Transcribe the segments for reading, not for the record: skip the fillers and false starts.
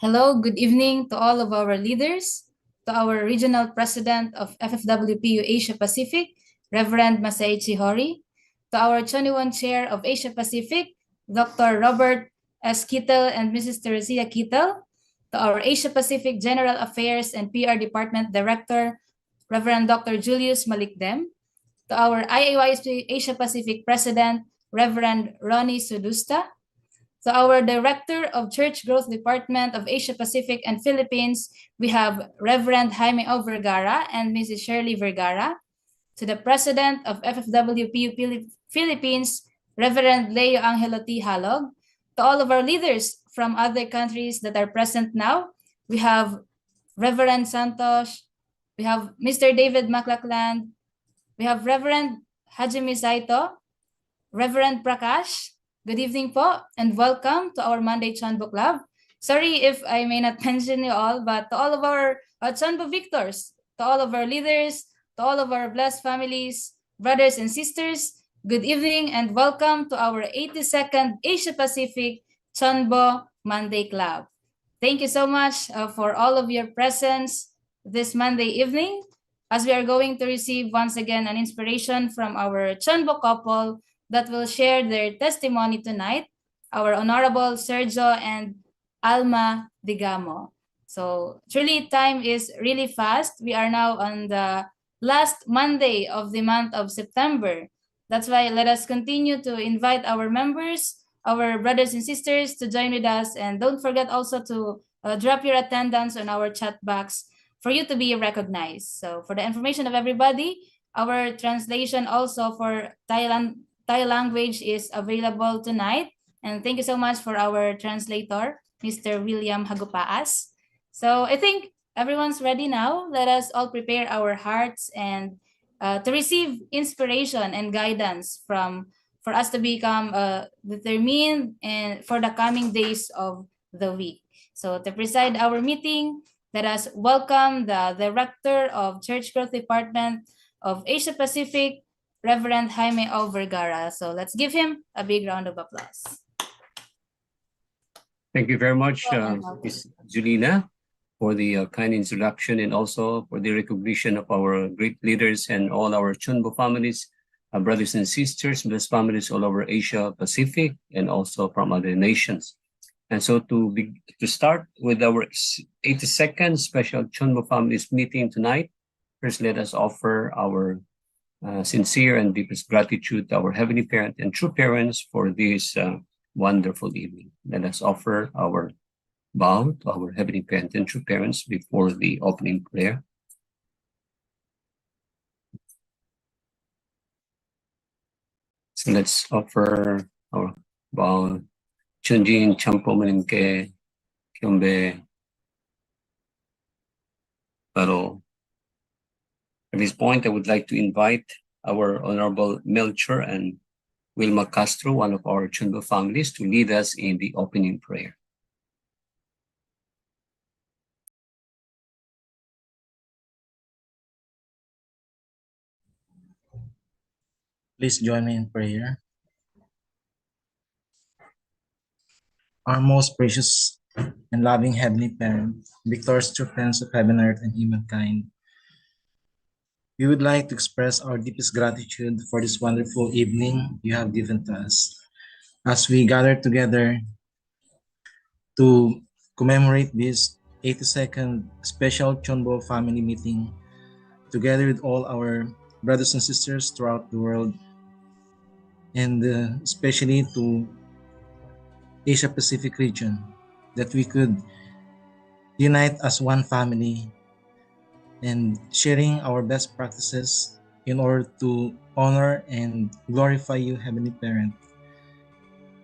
Hello, good evening to all of our leaders, to our Regional President of FFWPU Asia Pacific, Reverend Masaichi Hori, to our 21 Chair of Asia Pacific, Dr. Robert S. Kittel and Mrs. Teresia Kittel, to our Asia Pacific General Affairs and PR Department Director, Reverend Dr. Julius Malikdem, to our IAYSP Asia Pacific President, Reverend Ronnie Sudusta, to our Director of Church Growth Department of Asia Pacific and Philippines, we have Reverend Jaime O. Vergara and Mrs. Shirley Vergara. To the President of FFWPU Philippines, Reverend Leo Angelo T. Halog. To all of our leaders from other countries that are present now, we have Reverend Santos, we have Mr. David McLachlan, we have Reverend Hajime Saito, Reverend Prakash. Good evening po, and welcome to our Monday CheonBo Club. Sorry if I may not mention you all, but to all of our CheonBo victors, to all of our leaders, to all of our blessed families, brothers and sisters, good evening and welcome to our 82nd Asia Pacific CheonBo Monday Club. Thank you so much for all of your presence this Monday evening, as we are going to receive once again an inspiration from our CheonBo couple that will share their testimony tonight, our Honorable Sergio and Alma Digamo. So truly time is really fast. We are now on the last Monday of the month of September. That's why let us continue to invite our members, our brothers and sisters to join with us. And don't forget also to drop your attendance on our chat box for you to be recognized. So for the information of everybody, our translation also for Thai language is available tonight. And thank you so much for our translator, Mr. William Hagupaas. So I think everyone's ready now. Let us all prepare our hearts and to receive inspiration and guidance for us to become determined and for the coming days of the week. So to preside our meeting, let us welcome the Director of Church Growth Department of Asia Pacific, Reverend Jaime O. Vergara. So let's give him a big round of applause. Thank you very much, Ms. Julina, for the kind introduction and also for the recognition of our great leaders and all our CheonBo families, brothers and sisters, blessed families all over Asia Pacific and also from other nations. And so to start with our 82nd special CheonBo families meeting tonight, first let us offer our sincere and deepest gratitude to our Heavenly Parent and true parents for this wonderful evening. Let us offer our bow to our Heavenly Parent and true parents before the opening prayer. So let's offer our bow. Chunjin champo maningke CheonBo Paro. At this point, I would like to invite our Honorable Melchor and Wilma Castro, one of our CheonBo families, to lead us in the opening prayer. Please join me in prayer. Our most precious and loving Heavenly Parent, victorious true Prince of heaven, earth, and humankind, we would like to express our deepest gratitude for this wonderful evening you have given to us as we gather together to commemorate this 82nd special CheonBo family meeting together with all our brothers and sisters throughout the world, and especially to Asia Pacific region, that we could unite as one family and sharing our best practices in order to honor and glorify you, Heavenly Parent.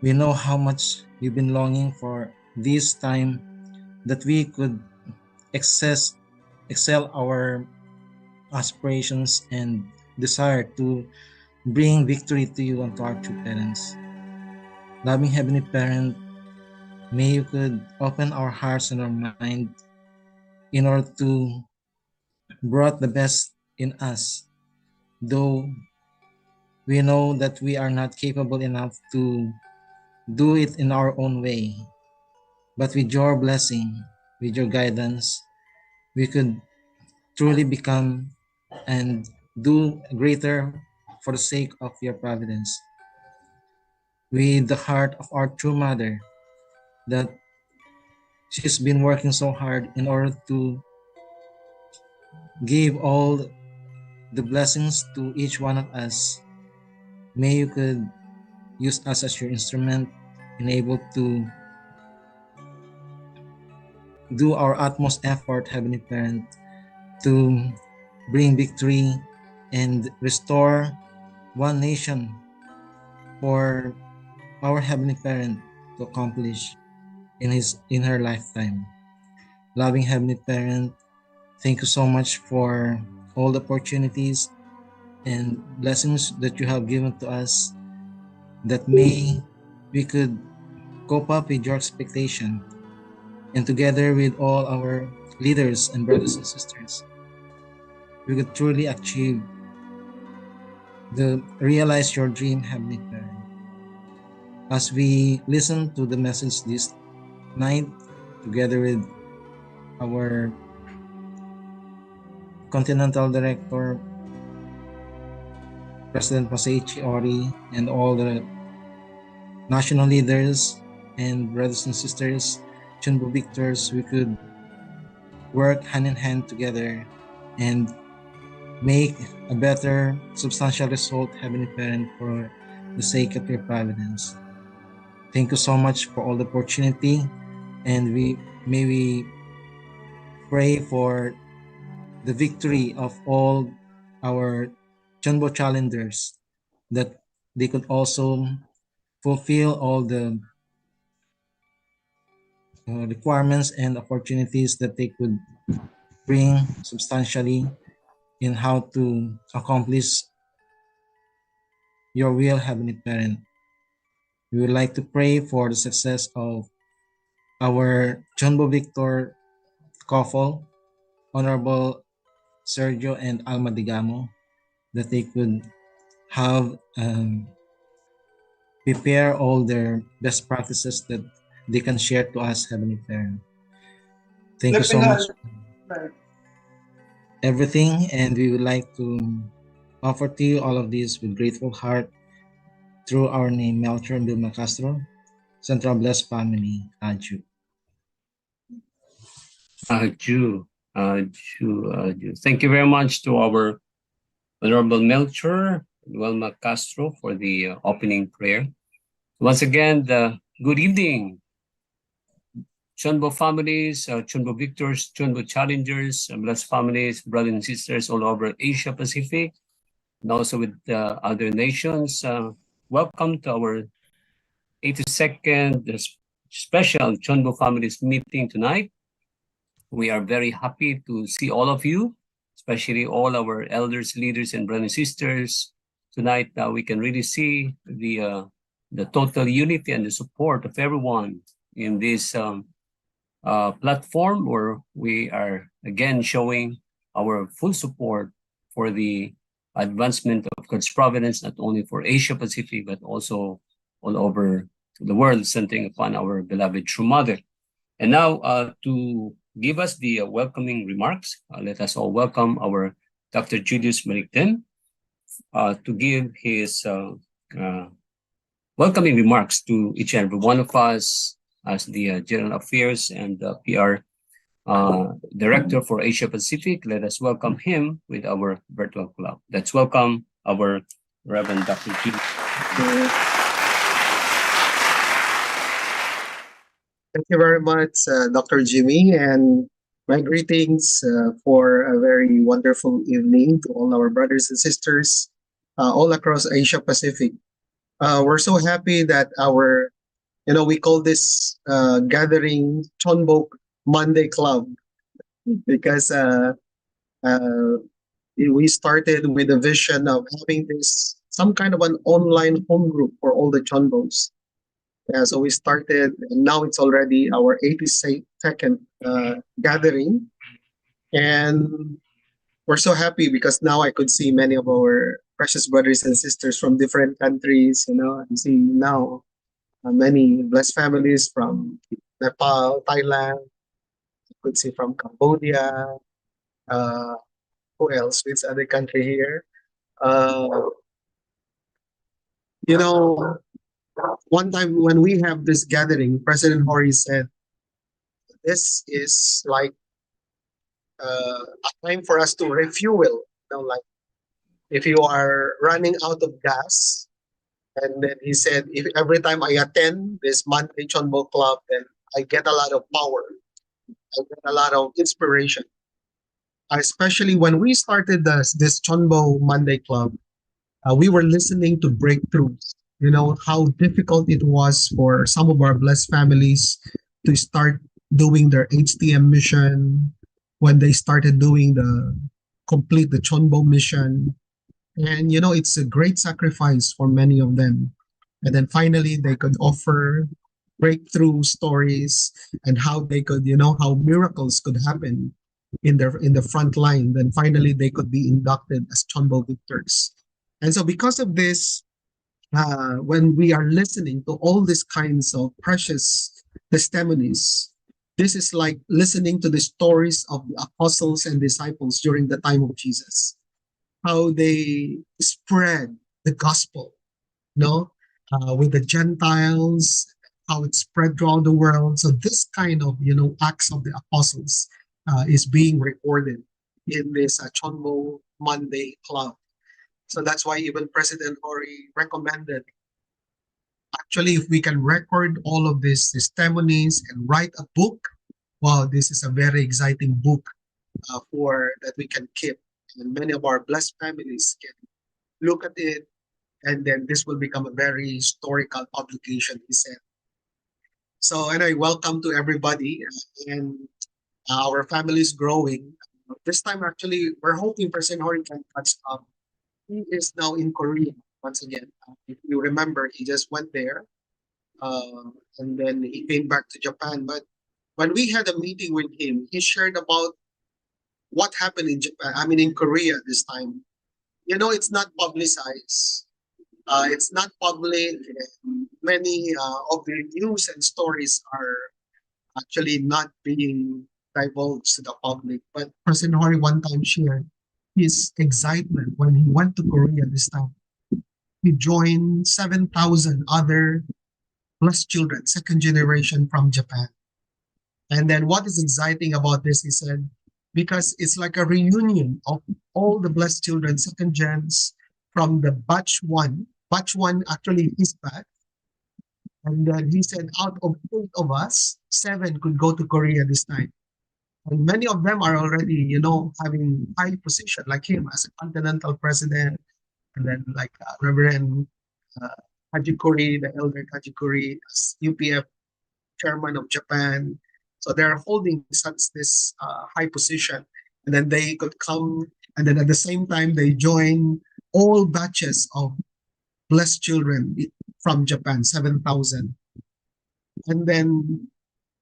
We know how much you've been longing for this time that we could excel our aspirations and desire to bring victory to you and to our true parents. Loving Heavenly Parent, may you could open our hearts and our mind in order to brought the best in us, though we know that we are not capable enough to do it in our own way. But with your blessing, with your guidance, we could truly become and do greater for the sake of your providence. With the heart of our true mother, that she's been working so hard in order to give all the blessings to each one of us. May you could use us as your instrument, enable to do our utmost effort, Heavenly Parent, to bring victory and restore one nation for our Heavenly Parent to accomplish in her lifetime. Loving Heavenly Parent, thank you so much for all the opportunities and blessings that you have given to us, that may we could cope up with your expectation, and together with all our leaders and brothers and sisters, we could truly achieve the realize your dream, Heavenly Parent. As we listen to the message this night, together with our Continental Director, President Masaichi Ori, and all the national leaders and brothers and sisters, CheonBo Victors, we could work hand in hand together and make a better substantial result, Heavenly Parent, for the sake of your providence. Thank you so much for all the opportunity, and we pray for the victory of all our CheonBo challengers, that they could also fulfill all the requirements and opportunities that they could bring substantially in how to accomplish your will, Heavenly Parent. We would like to pray for the success of our CheonBo Victor Koffel, Honorable Sergio and Alma Digamo, that they could have prepare all their best practices that they can share to us, Heavenly Parent. Thank you so much for everything, and we would like to offer to you all of this with grateful heart through our name, Melcher and Vilma Castro, Central Blessed Family, Aju. Aju. Thank you very much to our Honorable Melcher and Wilma Castro for the opening prayer. Once again, good evening, CheonBo families, CheonBo Victors, CheonBo Challengers, Blessed families, brothers and sisters all over Asia Pacific, and also with other nations. Welcome to our 82nd special CheonBo families meeting tonight. We are very happy to see all of you, especially all our elders, leaders, and brothers and sisters. Tonight, we can really see the total unity and the support of everyone in this platform, where we are again showing our full support for the advancement of God's providence, not only for Asia Pacific, but also all over the world, centering upon our beloved True Mother. And now, to give us the welcoming remarks, let us all welcome our Dr. Julius Malikten to give his welcoming remarks to each and every one of us as the General Affairs and PR Director for Asia Pacific. Let us welcome him with our virtual club. Let's welcome our Reverend Dr. Julius. Thank you very much, Dr. Jimmy, and my greetings for a very wonderful evening to all our brothers and sisters all across Asia Pacific. We're so happy that we call this gathering CheonBo Monday Club, because we started with a vision of having some kind of an online home group for all the CheonBos. So we started, and now it's already our 82nd gathering. And we're so happy because now I could see many of our precious brothers and sisters from different countries. I'm seeing now many blessed families from Nepal, Thailand, you could see from Cambodia, uh, who else? Which other country here? Uh, you know, one time when we have this gathering, President Hori said, this is like a time for us to refuel. Like if you are running out of gas, and then he said, if every time I attend this monthly CheonBo club, then I get a lot of power, I get a lot of inspiration. Especially when we started this CheonBo Monday club, we were listening to breakthroughs. How difficult it was for some of our blessed families to start doing their HTM mission, when they started doing complete the CheonBo mission. And it's a great sacrifice for many of them. And then finally they could offer breakthrough stories, and how they could, how miracles could happen in the front line. Then finally they could be inducted as CheonBo victors. And so because of this, when we are listening to all these kinds of precious testimonies, this is like listening to the stories of the apostles and disciples during the time of Jesus, how they spread the gospel, with the Gentiles, how it spread throughout the world. So this kind of, acts of the apostles is being recorded in this CheonBo Monday club. So that's why even President Hori recommended, actually, if we can record all of these testimonies and write a book, wow, this is a very exciting book for that we can keep. And many of our blessed families can look at it, and then this will become a very historical publication, he said. So anyway, welcome to everybody, and our family is growing. This time, actually, we're hoping President Hori can catch up. He is now in Korea once again. If you remember, he just went there, and then he came back to Japan. But when we had a meeting with him, he shared about what happened in Japan. I mean, in Korea this time. It's not publicized. It's not public. Many of the news and stories are actually not being divulged to the public. But President Hori one time shared his excitement when he went to Korea this time. He joined 7,000 other blessed children, second generation from Japan. And then what is exciting about this, he said, because it's like a reunion of all the blessed children, second gens from the batch one. Batch one actually is back. And then he said, out of 8 of us, 7 could go to Korea this time. And many of them are already, having high position, like him as a continental president, and then like Reverend uh, Hajikuri, the elder Hajikuri, as UPF chairman of Japan. So they're holding such this high position, and then they could come, and then at the same time they join all batches of blessed children from Japan, 7,000. And then,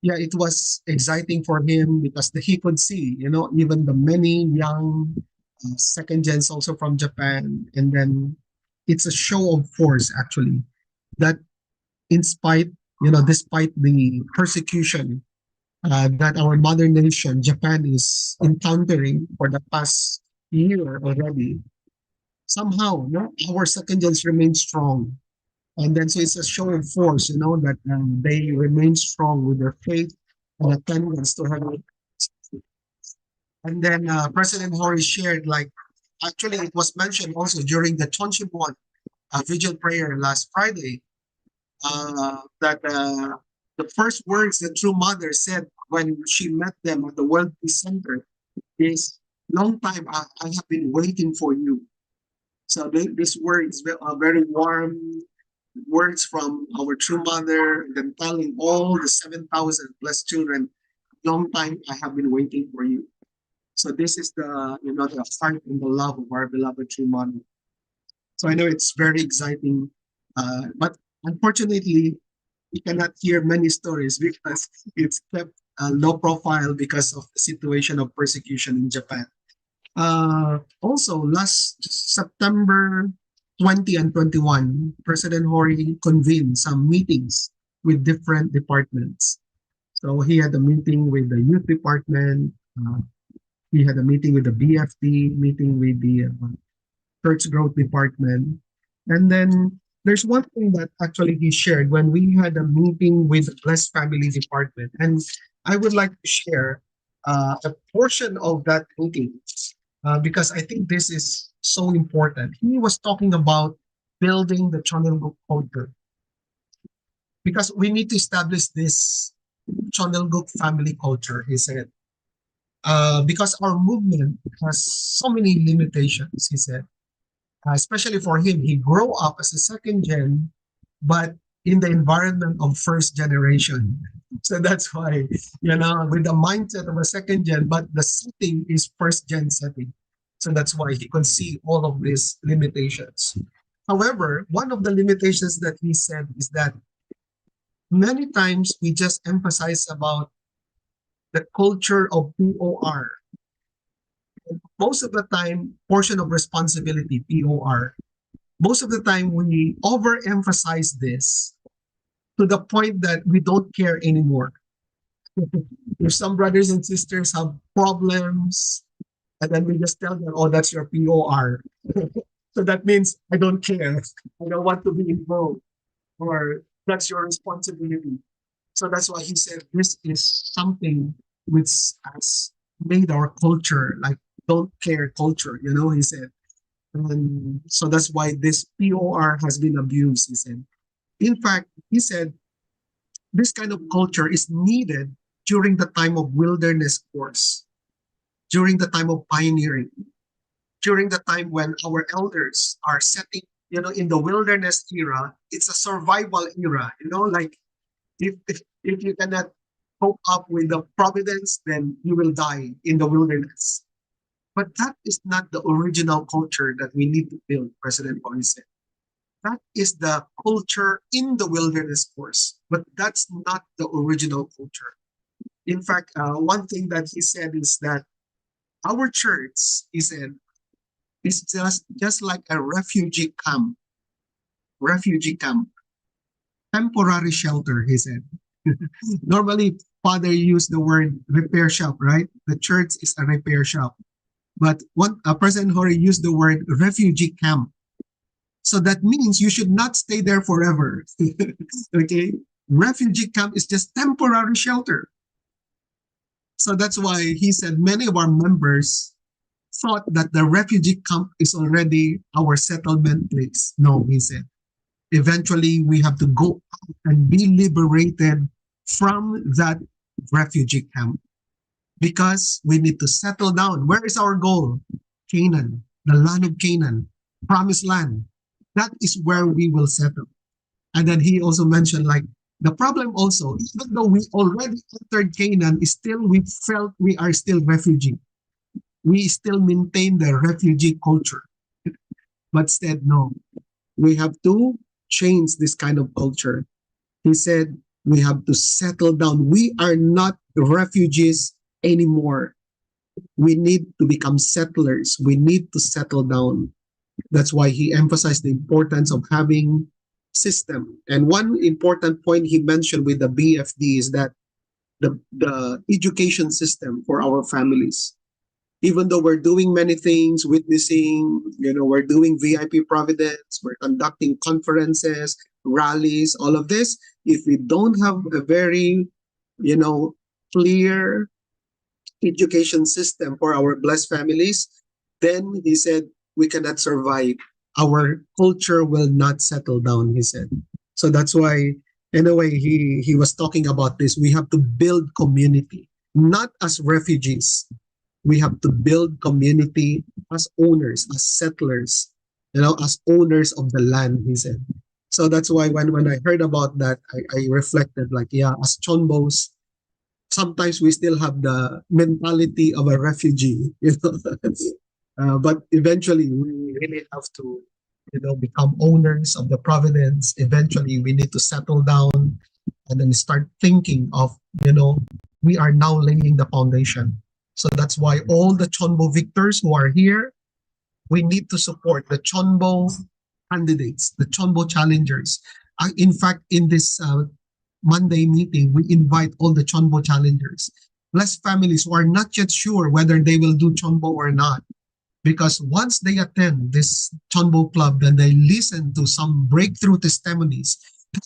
yeah, it was exciting for him because he could see, even the many young second gens also from Japan. And then it's a show of force, actually, that in spite, despite the persecution that our mother nation, Japan, is encountering for the past year already, somehow, our second gens remain strong. And then so it's a show of force, that they remain strong with their faith and attendance to heaven. And then President Hori shared, like, actually it was mentioned also during the Chonchimon vigil prayer last Friday, that the first words the true mother said when she met them at the World Peace Center is, long time I have been waiting for you. So these words are very warm words from our true mother, and then telling all the 7,000 blessed children, long time I have been waiting for you. So this is the heart and the love of our beloved true mother. So I know it's very exciting, but unfortunately, we cannot hear many stories because it's kept low profile because of the situation of persecution in Japan. Also, last September 20 and 21, President Hori convened some meetings with different departments. So he had a meeting with the youth department. He had a meeting with the BFD, meeting with the church growth department. And then there's one thing that actually he shared when we had a meeting with the Blessed Family Department. And I would like to share a portion of that meeting because I think this is so important. He was talking about building the CheonBo culture because we need to establish this CheonBo family culture, he said. Because our movement has so many limitations, he said. Especially for him, he grew up as a second gen, but in the environment of first generation. So that's why, with the mindset of a second gen, but the setting is first gen setting. So that's why he could see all of these limitations. However, one of the limitations that he said is that many times we just emphasize about the culture of POR. Most of the time, portion of responsibility, POR. Most of the time, we overemphasize this to the point that we don't care anymore. If some brothers and sisters have problems, and then we just tell them, oh, that's your POR. So that means I don't care. I don't want to be involved, or that's your responsibility. So that's why he said this is something which has made our culture like don't care culture, he said. And so that's why this POR has been abused, he said. In fact, he said this kind of culture is needed during the time of wilderness course, during the time of pioneering, during the time when our elders are setting, in the wilderness era, it's a survival era, like if you cannot cope up with the providence, then you will die in the wilderness. But that is not the original culture that we need to build, President Bonnie said. That is the culture in the wilderness course, but that's not the original culture. In fact, one thing that he said is that our church, he said, is just like a refugee camp, temporary shelter, he said. Normally, Father used the word repair shop, right? The church is a repair shop. But President Hori used the word refugee camp. So that means you should not stay there forever. Okay? Refugee camp is just temporary shelter. So that's why he said many of our members thought that the refugee camp is already our settlement place. No, he said. Eventually, we have to go out and be liberated from that refugee camp because we need to settle down. Where is our goal? Canaan, the land of Canaan, promised land. That is where we will settle. And then he also mentioned like the problem also, even though we already entered Canaan, still we felt we are still refugee. We still maintain the refugee culture. But instead, no, we have to change this kind of culture. He said, we have to settle down. We are not refugees anymore. We need to become settlers. We need to settle down. That's why he emphasized the importance of having system. And one important point he mentioned with the BFD is that the education system for our families. Even though we're doing many things, witnessing, we're doing VIP Providence, we're conducting conferences, rallies, all of this, if we don't have a very, clear education system for our blessed families, then he said, we cannot survive. Our culture will not settle down, he said. So that's why, in a way, he was talking about this. We have to build community, not as refugees. We have to build community as owners, as settlers, as owners of the land, he said. So that's why when I heard about that, I reflected like, yeah, as CheonBos, sometimes we still have the mentality of a refugee, but eventually we really have to, become owners of the providence. Eventually we need to settle down and then start thinking of, we are now laying the foundation. So that's why all the CheonBo victors who are here, we need to support the CheonBo candidates, the CheonBo challengers. In fact, in this Monday meeting, we invite all the CheonBo challengers, plus families who are not yet sure whether they will do CheonBo or not. Because once they attend this CheonBo club, then they listen to some breakthrough testimonies,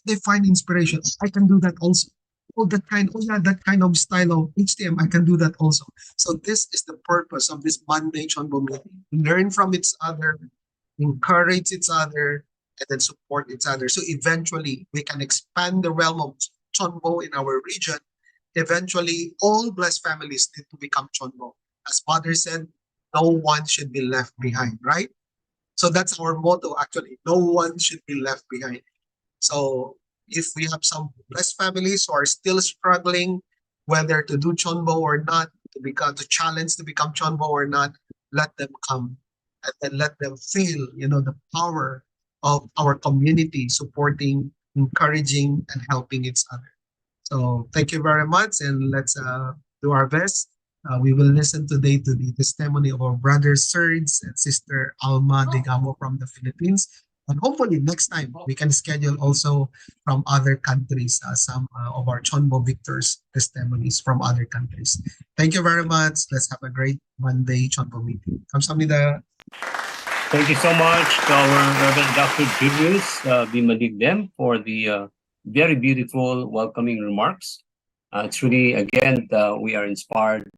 they find inspiration. I can do that also. Oh yeah, that kind of style of HTM, I can do that also. So this is the purpose of this Monday CheonBo meeting. Learn from each other, encourage each other, and then support each other. So eventually, we can expand the realm of CheonBo in our region. Eventually, all blessed families need to become CheonBo. As Father said, no one should be left behind, right? So that's our motto actually. No one should be left behind. So if we have some blessed families who are still struggling whether to do CheonBo or not, to challenge to become CheonBo or not, let them come and then let them feel, the power of our community supporting, encouraging, and helping each other. So thank you very much, and let's do our best. We will listen today to the testimony of our brother Serge and sister Alma Digamo from the Philippines. And hopefully next time we can schedule also from other countries, some of our CheonBo victors testimonies from other countries. Thank you very much. Let's have a great Monday CheonBo meeting. 감사합니다. Thank you so much to our Reverend Dr. Julius Bimaligdem for the very beautiful welcoming remarks. It's really, again, we are inspired.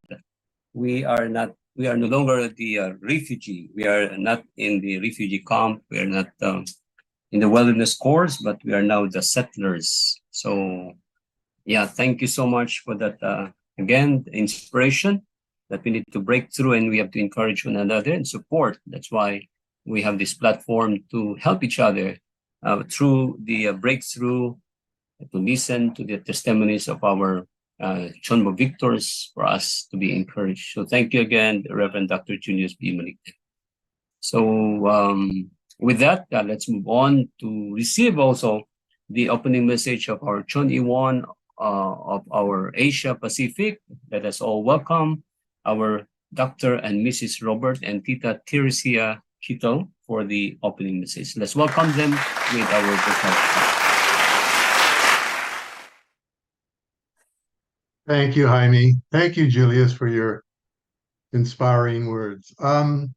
We are no longer the refugee. We are not in the refugee camp. We are not in the wilderness course, but we are now the settlers. So, yeah, thank you so much for that. Again, the inspiration that we need to break through, and we have to encourage one another and support. That's why we have this platform to help each other through the breakthrough, to listen to the testimonies of our CheonBo victors for us to be encouraged. So thank you again, Reverend Dr. Julius B. Malik. So with that, let's move on to receive also the opening message of our Chon Iwan of our Asia Pacific. Let us all welcome our Dr. and Mrs. Robert and Tita Teresia Chito for the opening message. Let's welcome them with our vocal. Thank you, Jaime. Thank you, Julius, for your inspiring words. I'm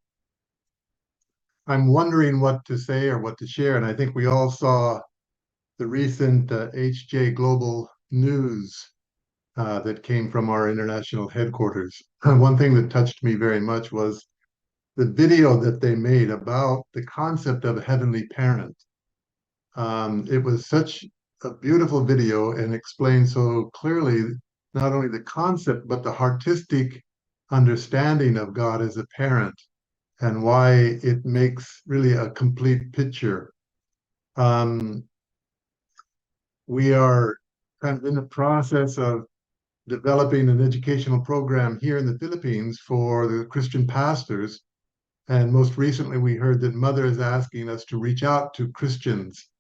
wondering what to say or what to share, and I think we all saw the recent HJ Global News that came from our international headquarters. One thing that touched me very much was the video that they made about the concept of a heavenly parent. It was such a beautiful video and explained so clearly not only the concept, but the artistic understanding of God as a parent and why it makes really a complete picture. We are kind of in the process of developing an educational program here in the Philippines for the Christian pastors. And most recently, we heard that Mother is asking us to reach out to Christians.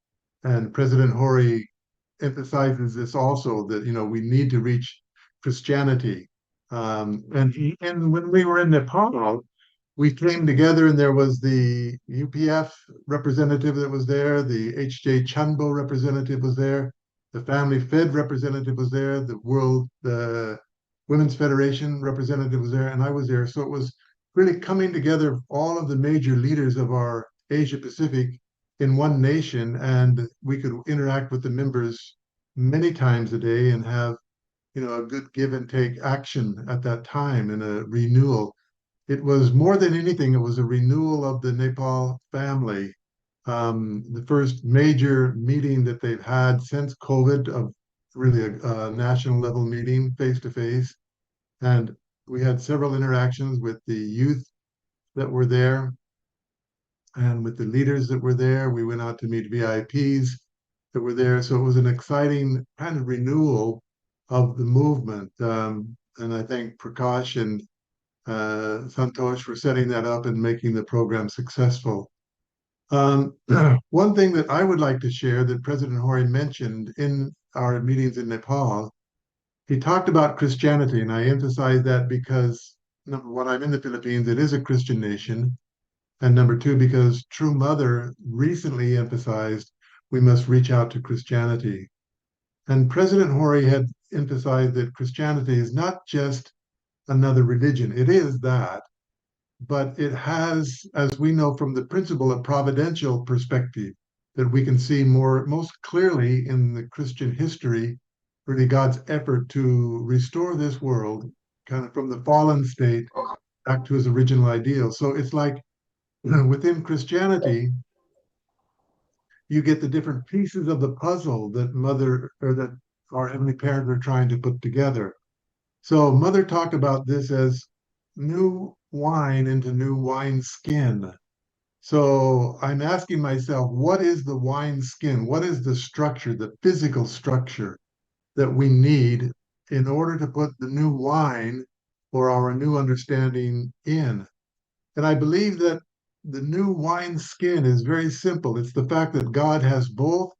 And President Hori emphasizes this also, that we need to reach Christianity. And when we were in Nepal, we came together, and there was the UPF representative that was there, the HJ CheonBo representative was there, the Family Fed representative was there, the Women's Federation representative was there, and I was there. So it was really coming together all of the major leaders of our Asia Pacific in one nation, and we could interact with the members many times a day and have a good give and take action at that time and a renewal. It was more than anything, it was a renewal of the Nepal family. The first major meeting that they've had since COVID, of really a national level meeting face to face. And we had several interactions with the youth that were there and with the leaders that were there. We went out to meet VIPs that were there. So it was an exciting kind of renewal of the movement. And I thank Prakash and Santosh for setting that up and making the program successful. One thing that I would like to share that President Hori mentioned in our meetings in Nepal, he talked about Christianity, and I emphasize that because, number one, I'm in the Philippines, it is a Christian nation, and number two, because True Mother recently emphasized we must reach out to Christianity. And President Hori had emphasized that Christianity is not just another religion. It is that, but it has, as we know from the principle, a providential perspective that we can see most clearly in the Christian history, really God's effort to restore this world kind of from the fallen state back to his original ideal. So it's like within Christianity, you get the different pieces of the puzzle that that our heavenly parents are trying to put together. So Mother talked about this as new wine into new wine skin. So I'm asking myself, what is the wine skin? What is the structure, the physical structure that we need in order to put the new wine or our new understanding in? And I believe that the new wine skin is very simple. It's the fact that God has both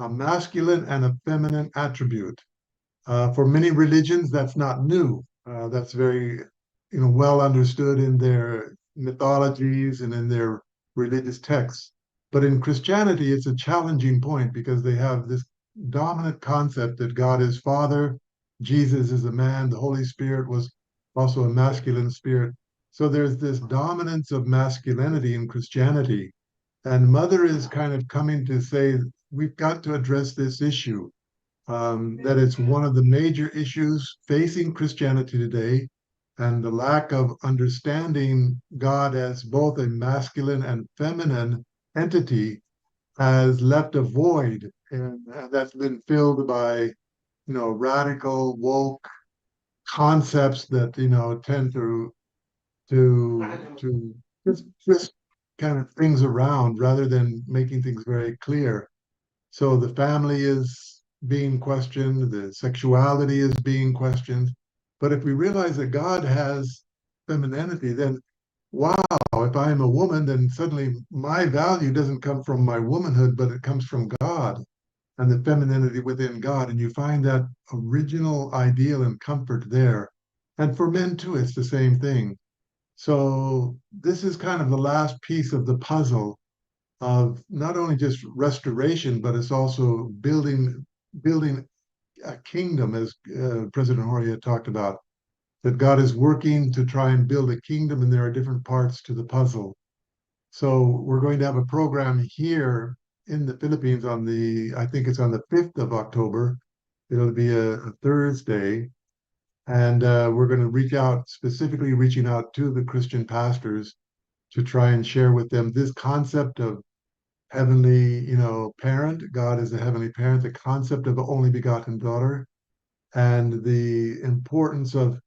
a masculine and a feminine attribute. For many religions, that's not new. That's very, well understood in their mythologies and in their religious texts. But in Christianity, it's a challenging point because they have this dominant concept that God is Father, Jesus is a man, the Holy Spirit was also a masculine spirit. So there's this dominance of masculinity in Christianity. And Mother is kind of coming to say, we've got to address this issue, that it's one of the major issues facing Christianity today, and the lack of understanding God as both a masculine and feminine entity has left a void, and that's been filled by, radical woke concepts that tend to just twist kind of things around rather than making things very clear. So the family is being questioned, the sexuality is being questioned. But if we realize that God has femininity, then wow, if I'm a woman, then suddenly my value doesn't come from my womanhood, but it comes from God and the femininity within God. And you find that original ideal and comfort there. And for men too, it's the same thing. So this is kind of the last piece of the puzzle of not only just restoration, but it's also building a kingdom, as President Horia talked about, that God is working to try and build a kingdom, and there are different parts to the puzzle. So we're going to have a program here in the Philippines I think it's on the 5th of October. It'll be a Thursday. And we're going to specifically reaching out to the Christian pastors to try and share with them this concept of heavenly, parent. God is a heavenly parent, the concept of the only begotten daughter, and the importance of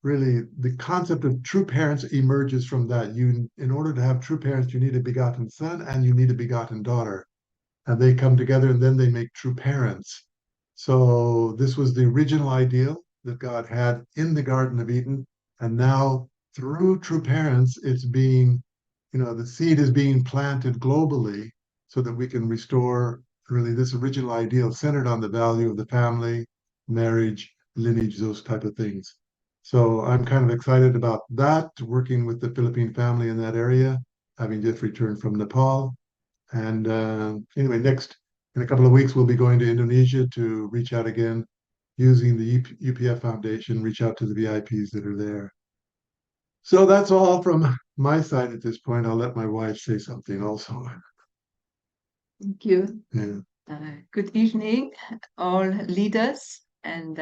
really the concept of true parents emerges from that. In order to have true parents, you need a begotten son and you need a begotten daughter, and they come together and then they make true parents. So this was the original ideal that God had in the Garden of Eden, and now through true parents, it's being, the seed is being planted globally so that we can restore really this original ideal centered on the value of the family, marriage, lineage, those type of things. So I'm kind of excited about that, working with the Philippine family in that area, having just returned from Nepal. And anyway, in a couple of weeks, we'll be going to Indonesia to reach out again using the UPF Foundation, reach out to the VIPs that are there. So that's all from my side at this point. I'll let my wife say something also. Thank you. Yeah. Good evening, all leaders and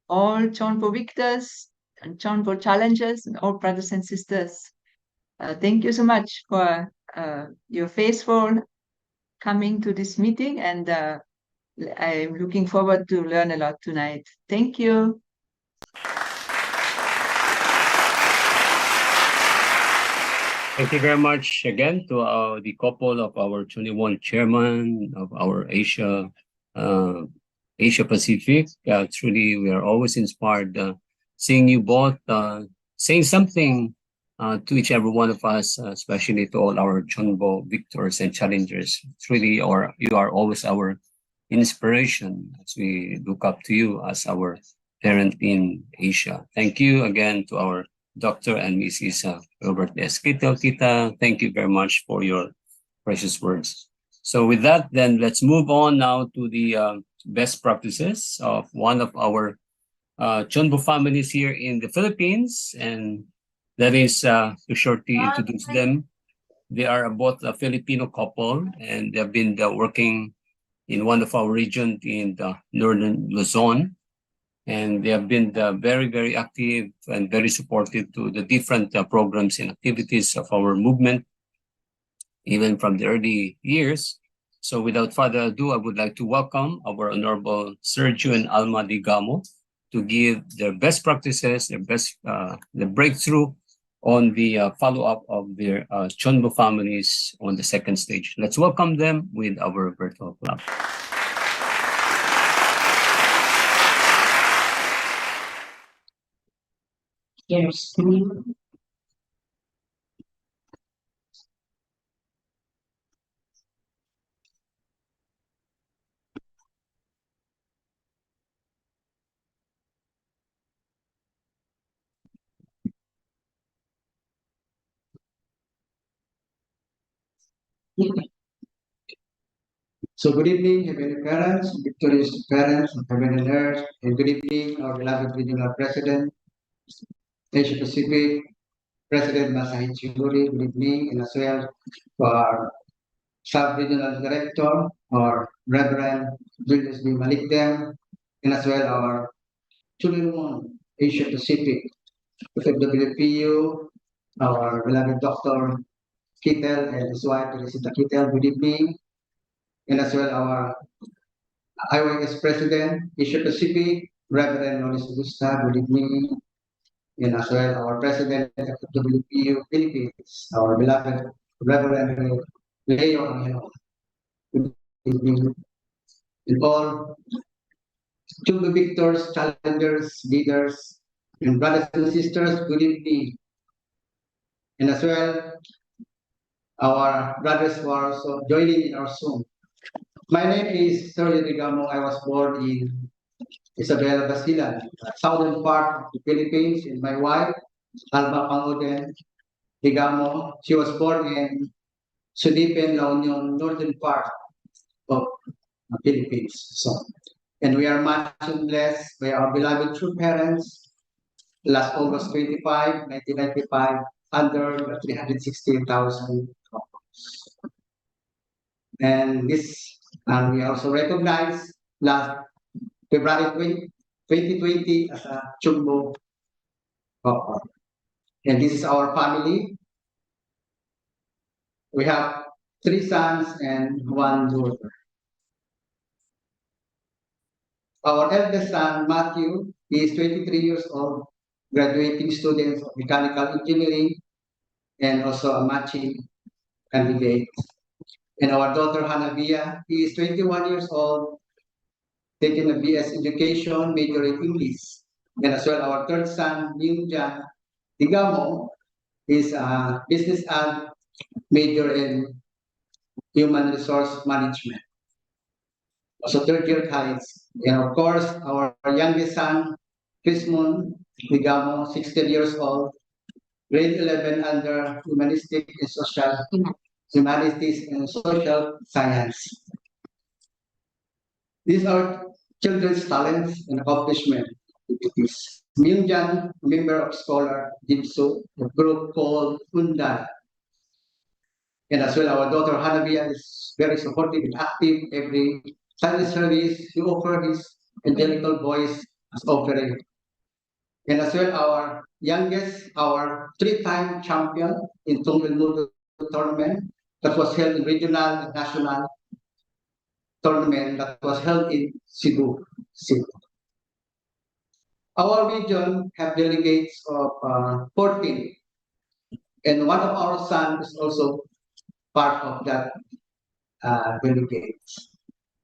all CheonBo victors and CheonBo challengers and all brothers and sisters. Thank you so much for your faithful coming to this meeting, and I'm looking forward to learn a lot tonight. Thank you. Thank you very much again to the couple of our 21 chairman of our Asia Pacific. Truly, we are always inspired seeing you both saying something to each every one of us, especially to all our CheonBo victors and challengers. Truly, you are always our inspiration as we look up to you as our parent in Asia. Thank you again to our Dr. and Mrs. Robert Esquito. Tita, thank you very much for your precious words. So with that, then let's move on now to the best practices of one of our CheonBo families here in the Philippines, and that is to shortly introduce them. They are both a Filipino couple, and they have been working in one of our regions in the northern Luzon, and they have been very, very active and very supportive to the different programs and activities of our movement, even from the early years. So without further ado, I would like to welcome our Honorable Sergio and Alma Digamo to give their best practices, their best, the breakthrough on the follow-up of their CheonBo families on the second stage. Let's welcome them with our virtual clap. Yes. So good evening, heavenly parents, victorious parents of heaven and earth, and good evening, our beloved regional president, Asia Pacific, President Masahi Chiguri, good evening, and as well to our sub-regional director, our Reverend Julius B. Malikdem, and as well our Chulirumon, Asia Pacific, FWPU, our beloved Dr. Kitel and his wife, Teresita Kitel, good evening, and as well our IOS President, Asia Pacific, Reverend Loris Augusta, good evening, and as well our President of WPU Philippines, our beloved Reverend Leo Angelo, good evening, and all to the victors, challengers, leaders, and brothers and sisters, good evening, and as well our brothers who are also joining in our Zoom. My name is Sergio Digamo. I was born in Isabela Basilan, southern part of the Philippines, and my wife, Alma Pangoden Digamo, she was born in Sudipen, La Union, northern part of the Philippines. So, and we are much blessed by our beloved true parents. Last August 25, 1995, under the 316,000. And this, and we also recognize last February 2020 as a CheonBo couple. And this is our family. We have 3 sons and 1 daughter. Our eldest son, Matthew, he is 23 years old, graduating student of mechanical engineering and also a matching candidate. And our daughter, Hanavia, he is 21 years old, taking a BS education, major in English. And as well, our third son, Myungjan Digamo, is a business ad major in human resource management. Also third year college. And of course, our youngest son, Chrismon Digamo, 16 years old, grade 11 under humanistic and social humanities and social science. These are children's talents and accomplishment. Myungjan, member of scholar Jimso, a group called Undan. And as well, our daughter Hanavia is very supportive and active every Sunday service. He offers his angelical voice as offering. And as well, our youngest, our 3-time champion in Tunggal Mudo tournament that was held in regional and national tournament that was held in Cebu City. Our region have delegates of 14, and one of our sons is also part of that delegates.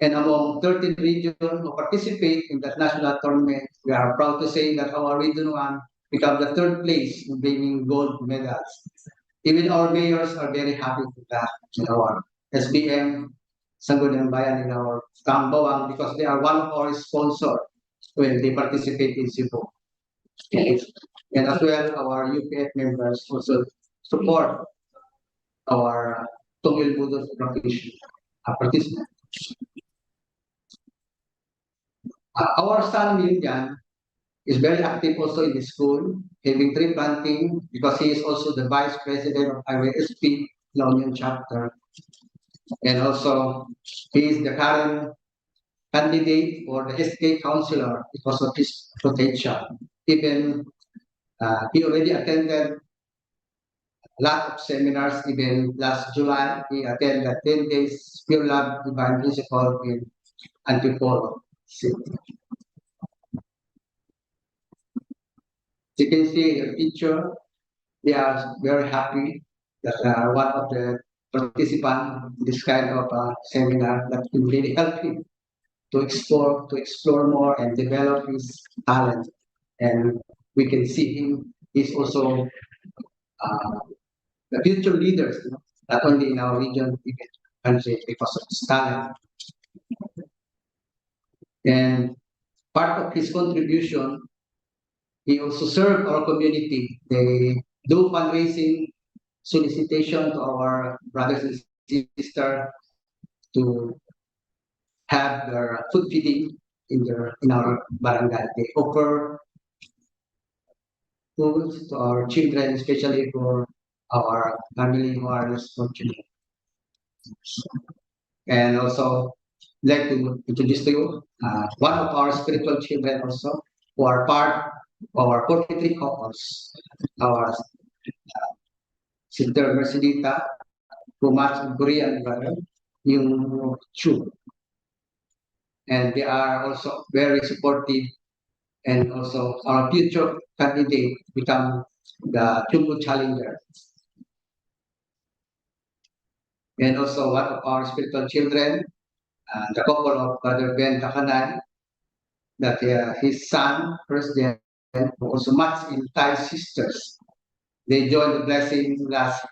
And among 13 regions who participate in that national tournament, we are proud to say that our Region 1 became the 3rd place in bringing gold medals. Even our mayors are very happy with that in our SBM, Sangguniang Bayan, in our Kambawang, because they are one of our sponsors when they participate in Cebu. And as well, our UPF members also support our Tungil Budos participants. Our son Miljan is very active also in the school, having tree planting because he is also the vice president of IWSP La Union chapter, and also he is the current candidate for the SK councillor because of his potential. Even he already attended a lot of seminars. Even last July, he attended 10 days Pure Love Divine Principle in Antipolo City. You can see the picture. They are very happy that one of the participants in this kind of seminar that will really help him to explore more and develop his talent. And we can see him. He's also the future leaders, you know, not only in our region, even country because of his talent. And part of his contribution, he also served our community. They do fundraising solicitation to our brothers and sisters to have their food feeding in our barangay. They offer foods to our children, especially for our family who are less fortunate. And also like to introduce to you one of our spiritual children also who are part of our 43 couples. Our sister Mercedita, who matched in Korean brother, yung Chu. And they are also very supportive and also our future candidate become the CheonBo challenger. And also one of our spiritual children, the couple of Brother Ben Takanay, that his son, first gen, who also matched in Thai sisters. They joined the blessing last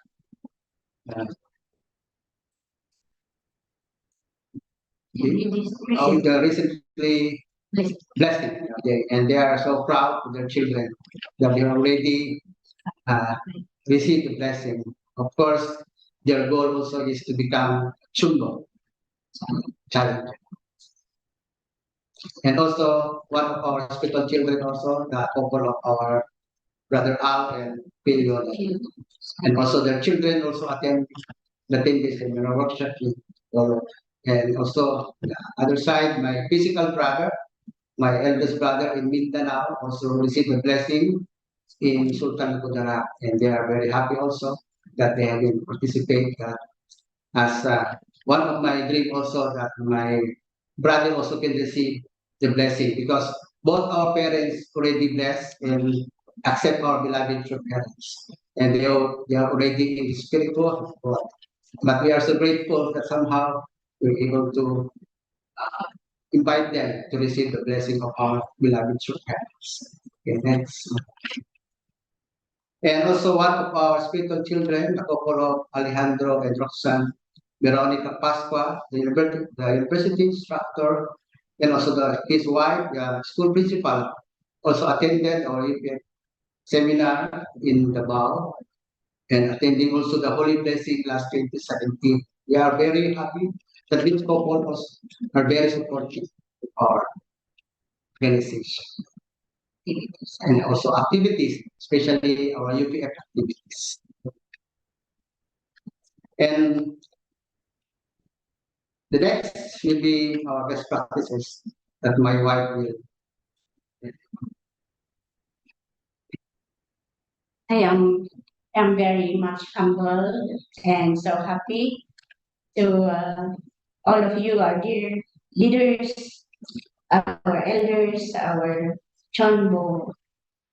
recently blessing. Okay, and they are so proud of their children that they already uh, received the blessing. Of course, their goal also is to become CheonBo challenge. And also one of our spiritual children also, the couple of our brother Al and Pilio. And also their children also attend the 10 days seminar workshop. And also the other side, my physical brother, my eldest brother in Mindanao also received a blessing in Sultan Kudarat, and they are very happy also that they have been participate as one of my dream also that my brother also can receive the blessing because both our parents already blessed and accept our beloved true parents, and they are already in the spiritual world. But we are so grateful that somehow we're able to invite them to receive the blessing of our beloved true parents. Okay, next. And also one of our spiritual children, the couple of Alejandro and Roxanne Veronica Pasqua, the university instructor, and also his wife, the school principal, also attended our seminar in Davao and attending also the Holy Blessing last 2017. We are very happy that these couples are very supportive of our organization and also activities, especially our UPF activities. And the next will be our best practices that my wife will. I am very much humbled and so happy to all of you, our dear leaders, our elders, our CheonBo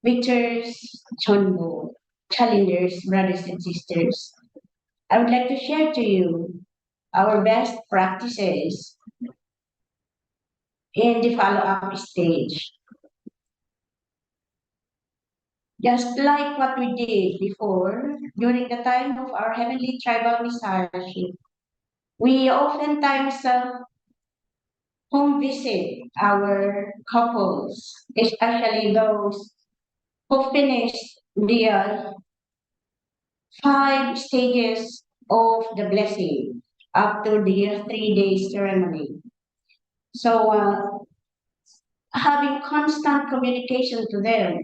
victors, CheonBo challengers, brothers and sisters. I would like to share to you our best practices in the follow-up stage. Just like what we did before, during the time of our heavenly tribal messiahship, we oftentimes home visit our couples, especially those who finished the 5 stages of the blessing after the 3 days ceremony. So having constant communication to them,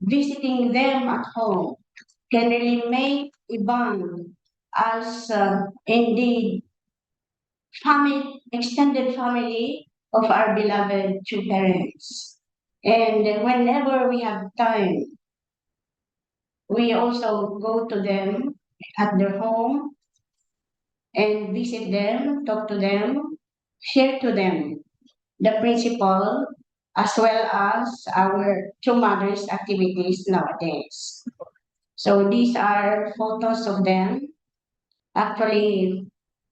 visiting them at home can really make a bond as indeed family, extended family of our beloved two parents. And whenever we have time, we also go to them at their home and visit them, talk to them, share to them the principle as well as our two mothers' activities nowadays. So these are photos of them. Actually,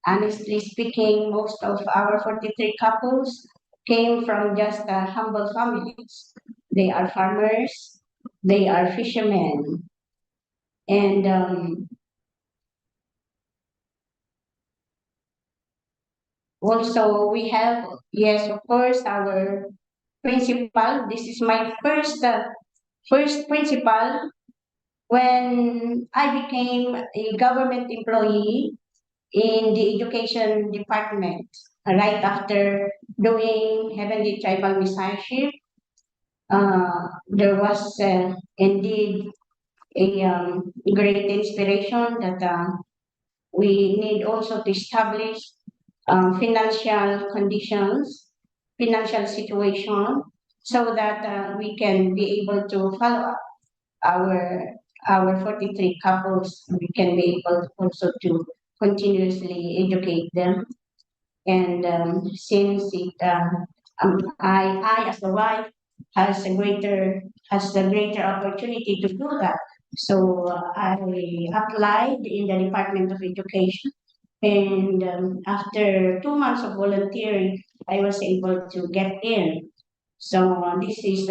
honestly speaking, most of our 43 couples came from just humble families. They are farmers, they are fishermen, and also we have, yes, of course, our principal. This is my first principal when I became a government employee in the education department right after doing Heavenly Tribal Messiahship. There was indeed a great inspiration that we need also to establish financial conditions, financial situation, so that we can be able to follow up our 43 couples. We can be able also to continuously educate them. And since I as a wife has a greater opportunity to do that, so I applied in the Department of Education, and after 2 months of volunteering, I was able to get in. So this is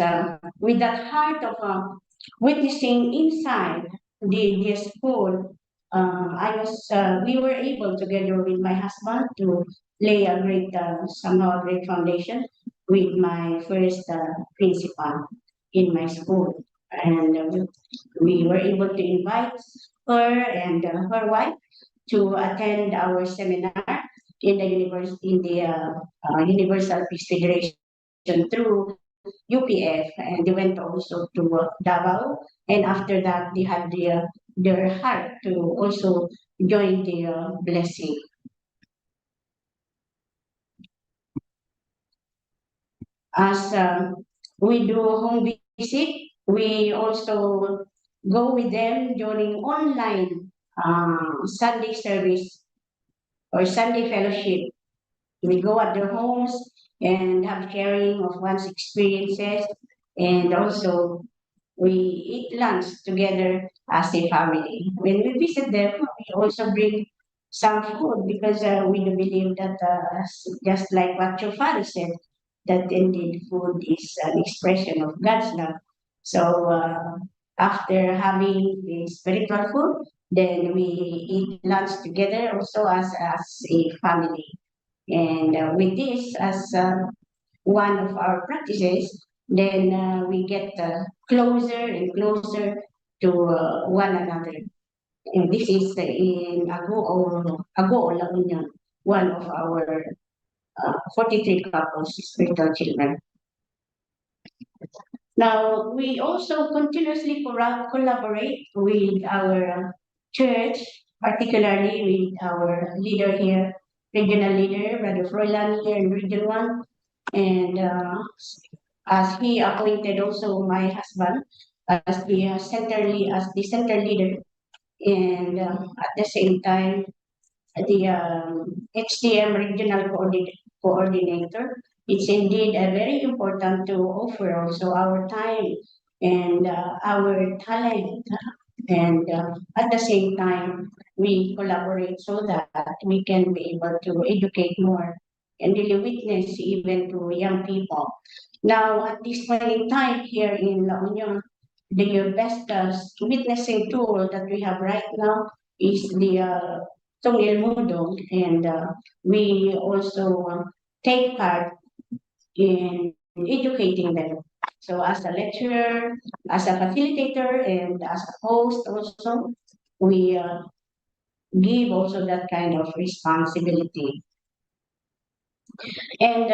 with that heart of witnessing inside the school. We were able together with my husband to lay a great, somehow a great foundation with my first principal in my school. And we were able to invite her and her wife to attend our seminar in the Universal Peace Federation through UPF, and they went also to Davao. And after that, they had their heart to also join the blessing. As we do home visit, we also go with them during online Sunday service or Sunday fellowship. We go at their homes and have sharing of one's experiences, and also we eat lunch together as a family. When we visit them, we also bring some food because we do believe that just like what your father said, that indeed food is an expression of God's love. So after having the spiritual food, then we eat lunch together also as a family. And with this as one of our practices, then we get closer and closer to one another. And this is in Agoo, La Union, one of our 43 couples, spiritual children. Now, we also continuously collaborate with our church, particularly with our leader here, regional leader, Brother Froilan here in Region 1. And as he appointed also my husband as the center leader, and at the same time the HTM regional coordinator. It's indeed very important to offer also our time and our talent, and at the same time we collaborate so that we can be able to educate more and really witness even to young people. Now, at this point in time here in La Union, the best witnessing tool that we have right now is the Tong El Mundo, and we also take part in educating them. So as a lecturer, as a facilitator, and as a host also, we give also that kind of responsibility. And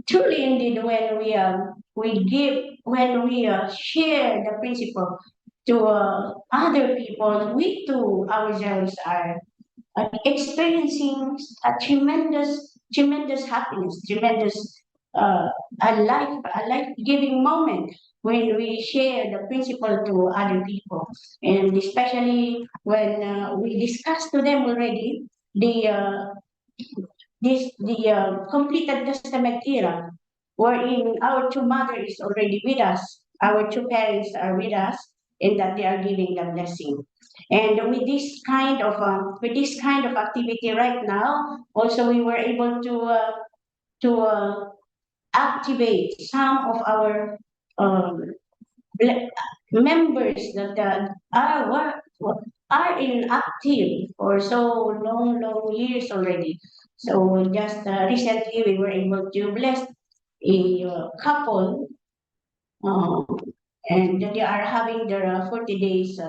truly, indeed, when we share the principle to other people, we too ourselves are experiencing a tremendous happiness, tremendous uh, a life-giving moment when we share the principle to other people, and especially when we discuss to them already the completed Testament era, wherein our two mothers is already with us, our two parents are with us, and that they are giving the blessing. And with this kind of activity right now, also we were able to activate some of our um, ble- members that are inactive for so long years already. So just recently we were able to bless a couple, uh, and they are having their 40 days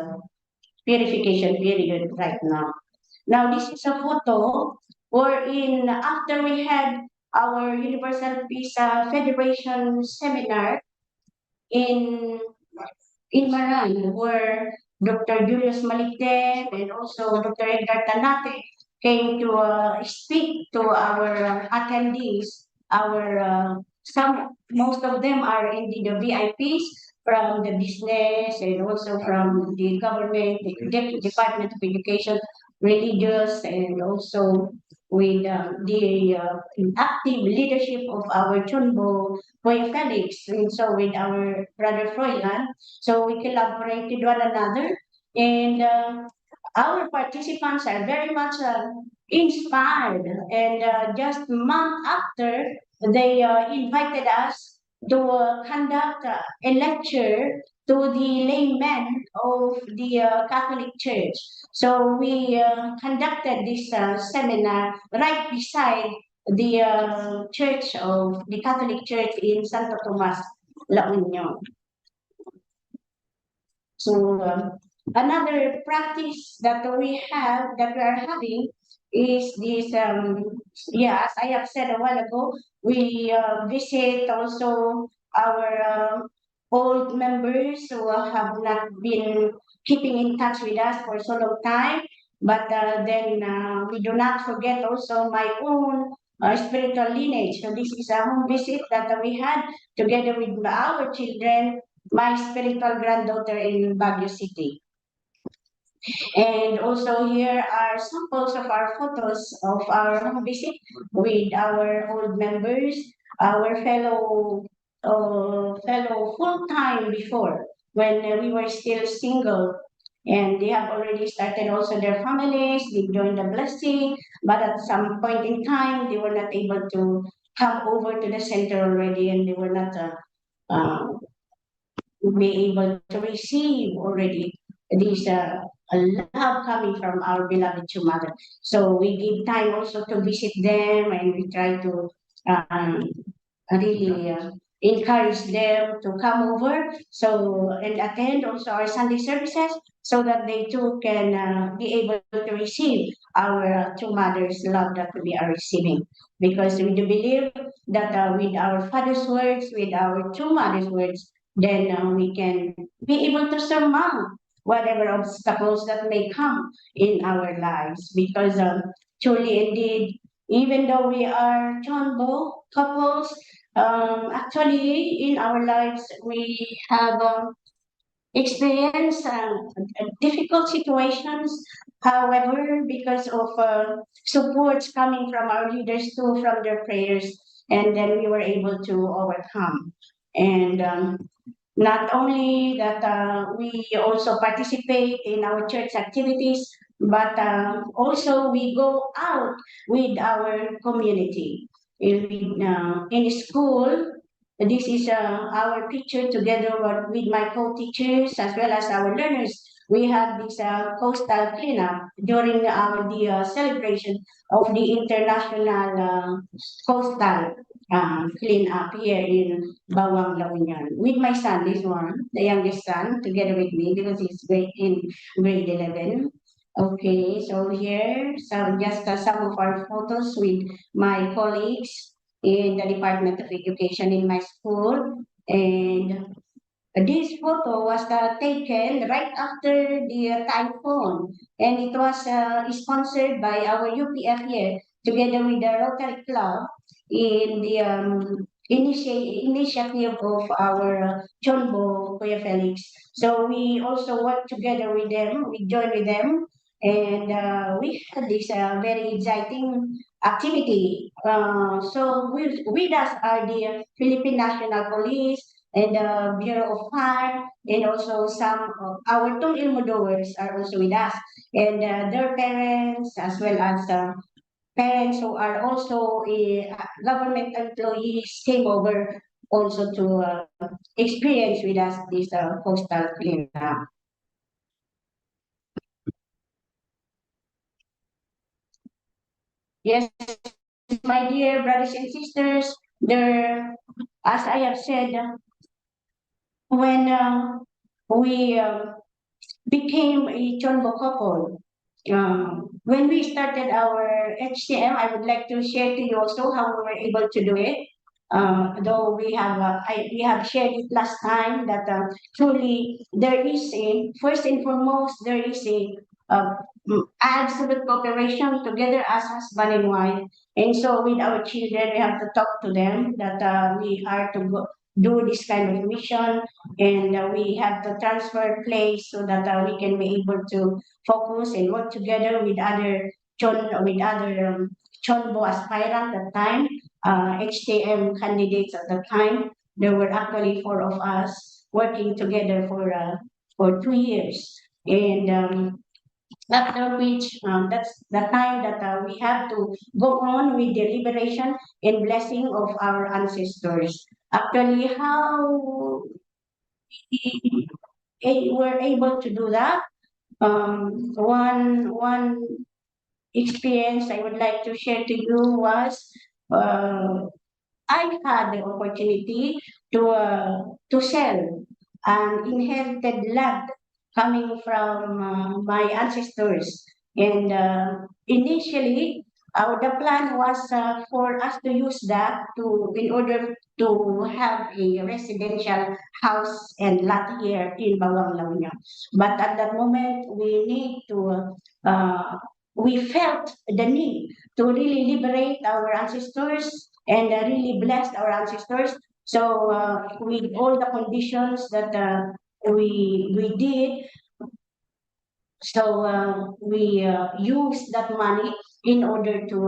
purification period right now. Now this is a photo wherein after we had our Universal Peace Federation seminar in Maran, where Dr. Julius Malikden and also Dr. Edgar Tanate came to speak to our attendees. Most of them are indeed the VIPs from the business and also from the government, the Department of Education, religious, and also with the active leadership of our CheonBo Kuya Felix, and so with our brother Froilan. So we collaborated one another, and our participants are very much inspired. And just month after, they invited us to conduct a lecture to the laymen of the Catholic Church. So we conducted this seminar right beside the the Catholic Church in Santo Tomas, La Union. So another practice that we are having is this. Yeah, as I have said a while ago, we visit also our old members who have not been keeping in touch with us for so long time. But then we do not forget also my own spiritual lineage. So this is a home visit that we had together with our children, my spiritual granddaughter in Baguio City. And also here are samples of our photos of our home visit with our old members, our fellow full-time before when we were still single. And they have already started also their families, they joined the blessing, but at some point in time, they were not able to come over to the center already, and they were not uh, be able to receive already this love coming from our beloved true mother. So we give time also to visit them, and we try to um, really encourage them to come over so and attend also our Sunday services so that they too can be able to receive our true mother's love that we are receiving, because we do believe that with our father's words, with our true mother's words, then we can be able to surmount whatever obstacles that may come in our lives, because truly indeed, even though we are CheonBo couples, actually, in our lives, we have experienced difficult situations. However, because of supports coming from our leaders too, from their prayers, and then we were able to overcome. And not only that, we also participate in our church activities, but also we go out with our community. In school, this is our picture together with my co-teachers as well as our learners. We had this coastal cleanup during the celebration of the international coastal clean up here in Bawang La Union with my son, this one, the youngest son, together with me because he's in grade 11. Okay, so here some of our photos with my colleagues in the Department of Education in my school. And this photo was taken right after the typhoon, and it was sponsored by our UPF here, together with the Rotary Club, in the initiative of our CheonBo, Kuya Felix. So we also worked together with them, we joined with them, and we had this very exciting activity. So with us are the Philippine National Police, and the Bureau of Fire, and also some of our two Ilmodowers are also with us, and their parents, as well as parents who are also government employees, came over also to experience with us this postal cleanup. Yes, my dear brothers and sisters, there, as I have said, when we became a Chonbo couple. When we started our HCM, I would like to share to you also how we were able to do it. Though we have shared it last time that truly there is a first and foremost there is a uh, absolute cooperation together as husband and wife. And so with our children, we have to talk to them that we are to do this kind of mission, and we have to transfer place so that we can be able to focus and work together with other Chonbo aspirant at the time, HTM candidates at the time. There were actually four of us working together for 2 years, and after which that's the time that we have to go on with the liberation and blessing of our ancestors. Actually, how we were able to do that. One experience I would like to share to you was uh, I had the opportunity to sell an inherited land coming from my ancestors, and initially, the plan was for us to use that to in order to have a residential house and lot here in Bawang La Union. But at that moment, we felt the need to really liberate our ancestors and really bless our ancestors. So with all the conditions that we did, so we use that money in order to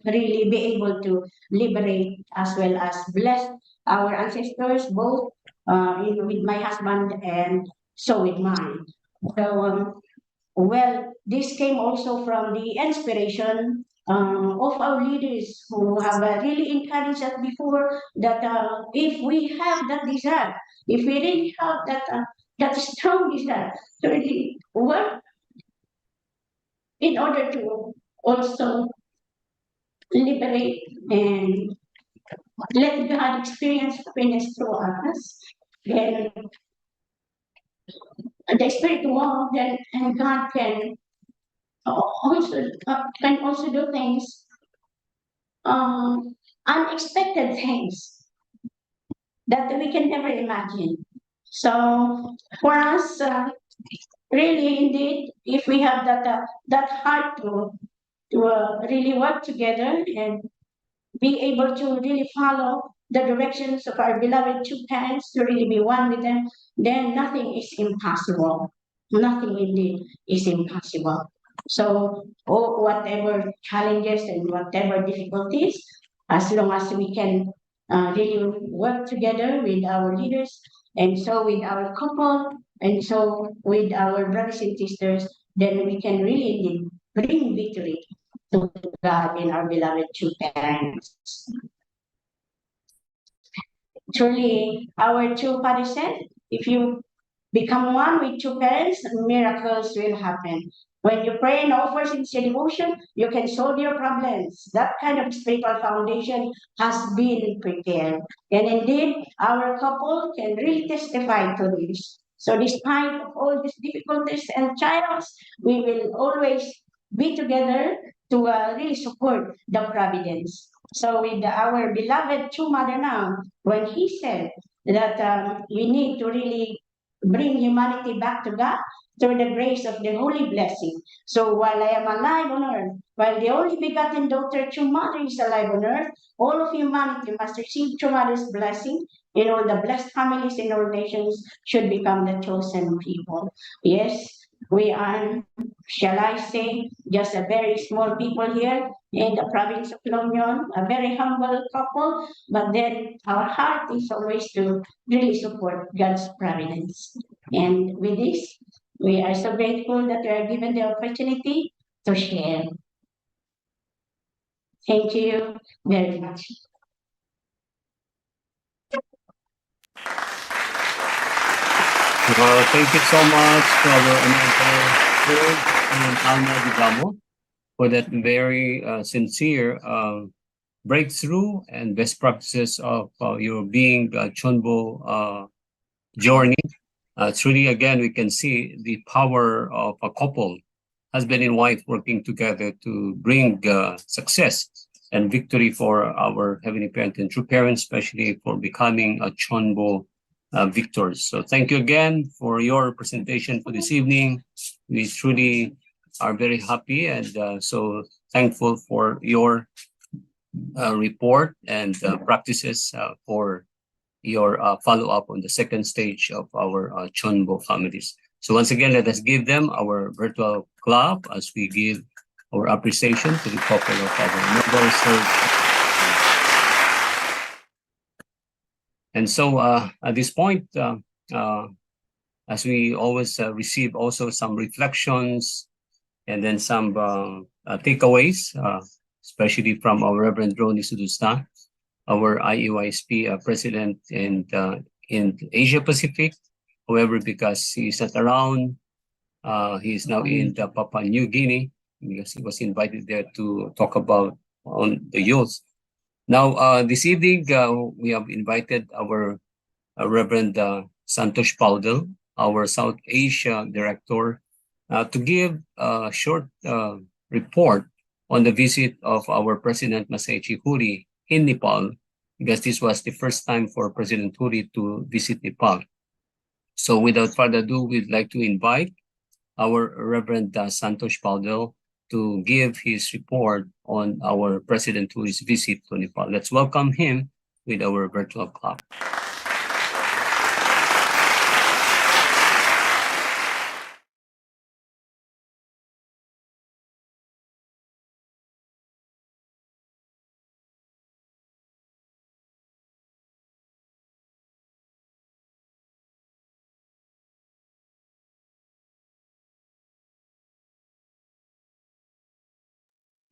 really be able to liberate as well as bless our ancestors, both with my husband and so with mine. So well, this came also from the inspiration of our leaders who have really encouraged us before that if we have that desire, if we really have that strong desire to really work in order to also liberate and let God experience happiness through us, then the spirit will then and God can also do things, unexpected things that we can never imagine. So for us, really, indeed, if we have that heart to really work together and be able to really follow the directions of our beloved two parents to really be one with them, then nothing is impossible. Nothing indeed is impossible. So, whatever challenges and whatever difficulties, as long as we can really work together with our leaders, and so with our couple, and so with our brothers and sisters, then we can really indeed bring victory to God and our beloved two parents. Truly, our two fathers said, if you become one with two parents, miracles will happen. When you pray and offer sincere devotion, you can solve your problems. That kind of spiritual foundation has been prepared. And indeed, our couple can really testify to this. So despite of all these difficulties and trials, we will always be together to really support the providence So with our beloved true mother now, when he said that we need to really bring humanity back to God through the grace of the holy blessing. So while I am alive on earth, while the only begotten daughter, true mother, is alive on earth, all of humanity must receive true mother's blessing. You know, the blessed families in all nations should become the chosen people. Yes, we are, shall I say, just a very small people here in the province of La Union, a very humble couple, but then our heart is always to really support God's providence. And with this, we are so grateful that we are given the opportunity to share. Thank you very much. Thank you so much to our Honorable and Alma Digamo for that very sincere breakthrough and best practices of your being CheonBo journey. Truly, again, we can see the power of a couple, husband and wife, working together to bring success and victory for our heavenly parent and true parents, especially for becoming a CheonBo victors. So thank you again for your presentation for this evening. We truly are very happy and so thankful for your report and practices for your follow-up on the second stage of our CheonBo families. So once again, let us give them our virtual clap as we give our appreciation to the couple of our noble souls. And so at this point, as we always receive also some reflections and then some takeaways, especially from our Reverend Ronnie Sudusta, our IEYSP president in Asia Pacific. However, because he's not around, he is now in Papua New Guinea because he was invited there to talk about on the youth. Now, this evening, we have invited our Reverend Santosh Paudel, our South Asia director, to give a short report on the visit of our President Masaichi Huri in Nepal, because this was the first time for President Huri to visit Nepal. So without further ado, we'd like to invite our Reverend Santosh Paudel to give his report on our President Huri's visit to Nepal. Let's welcome him with our virtual clap.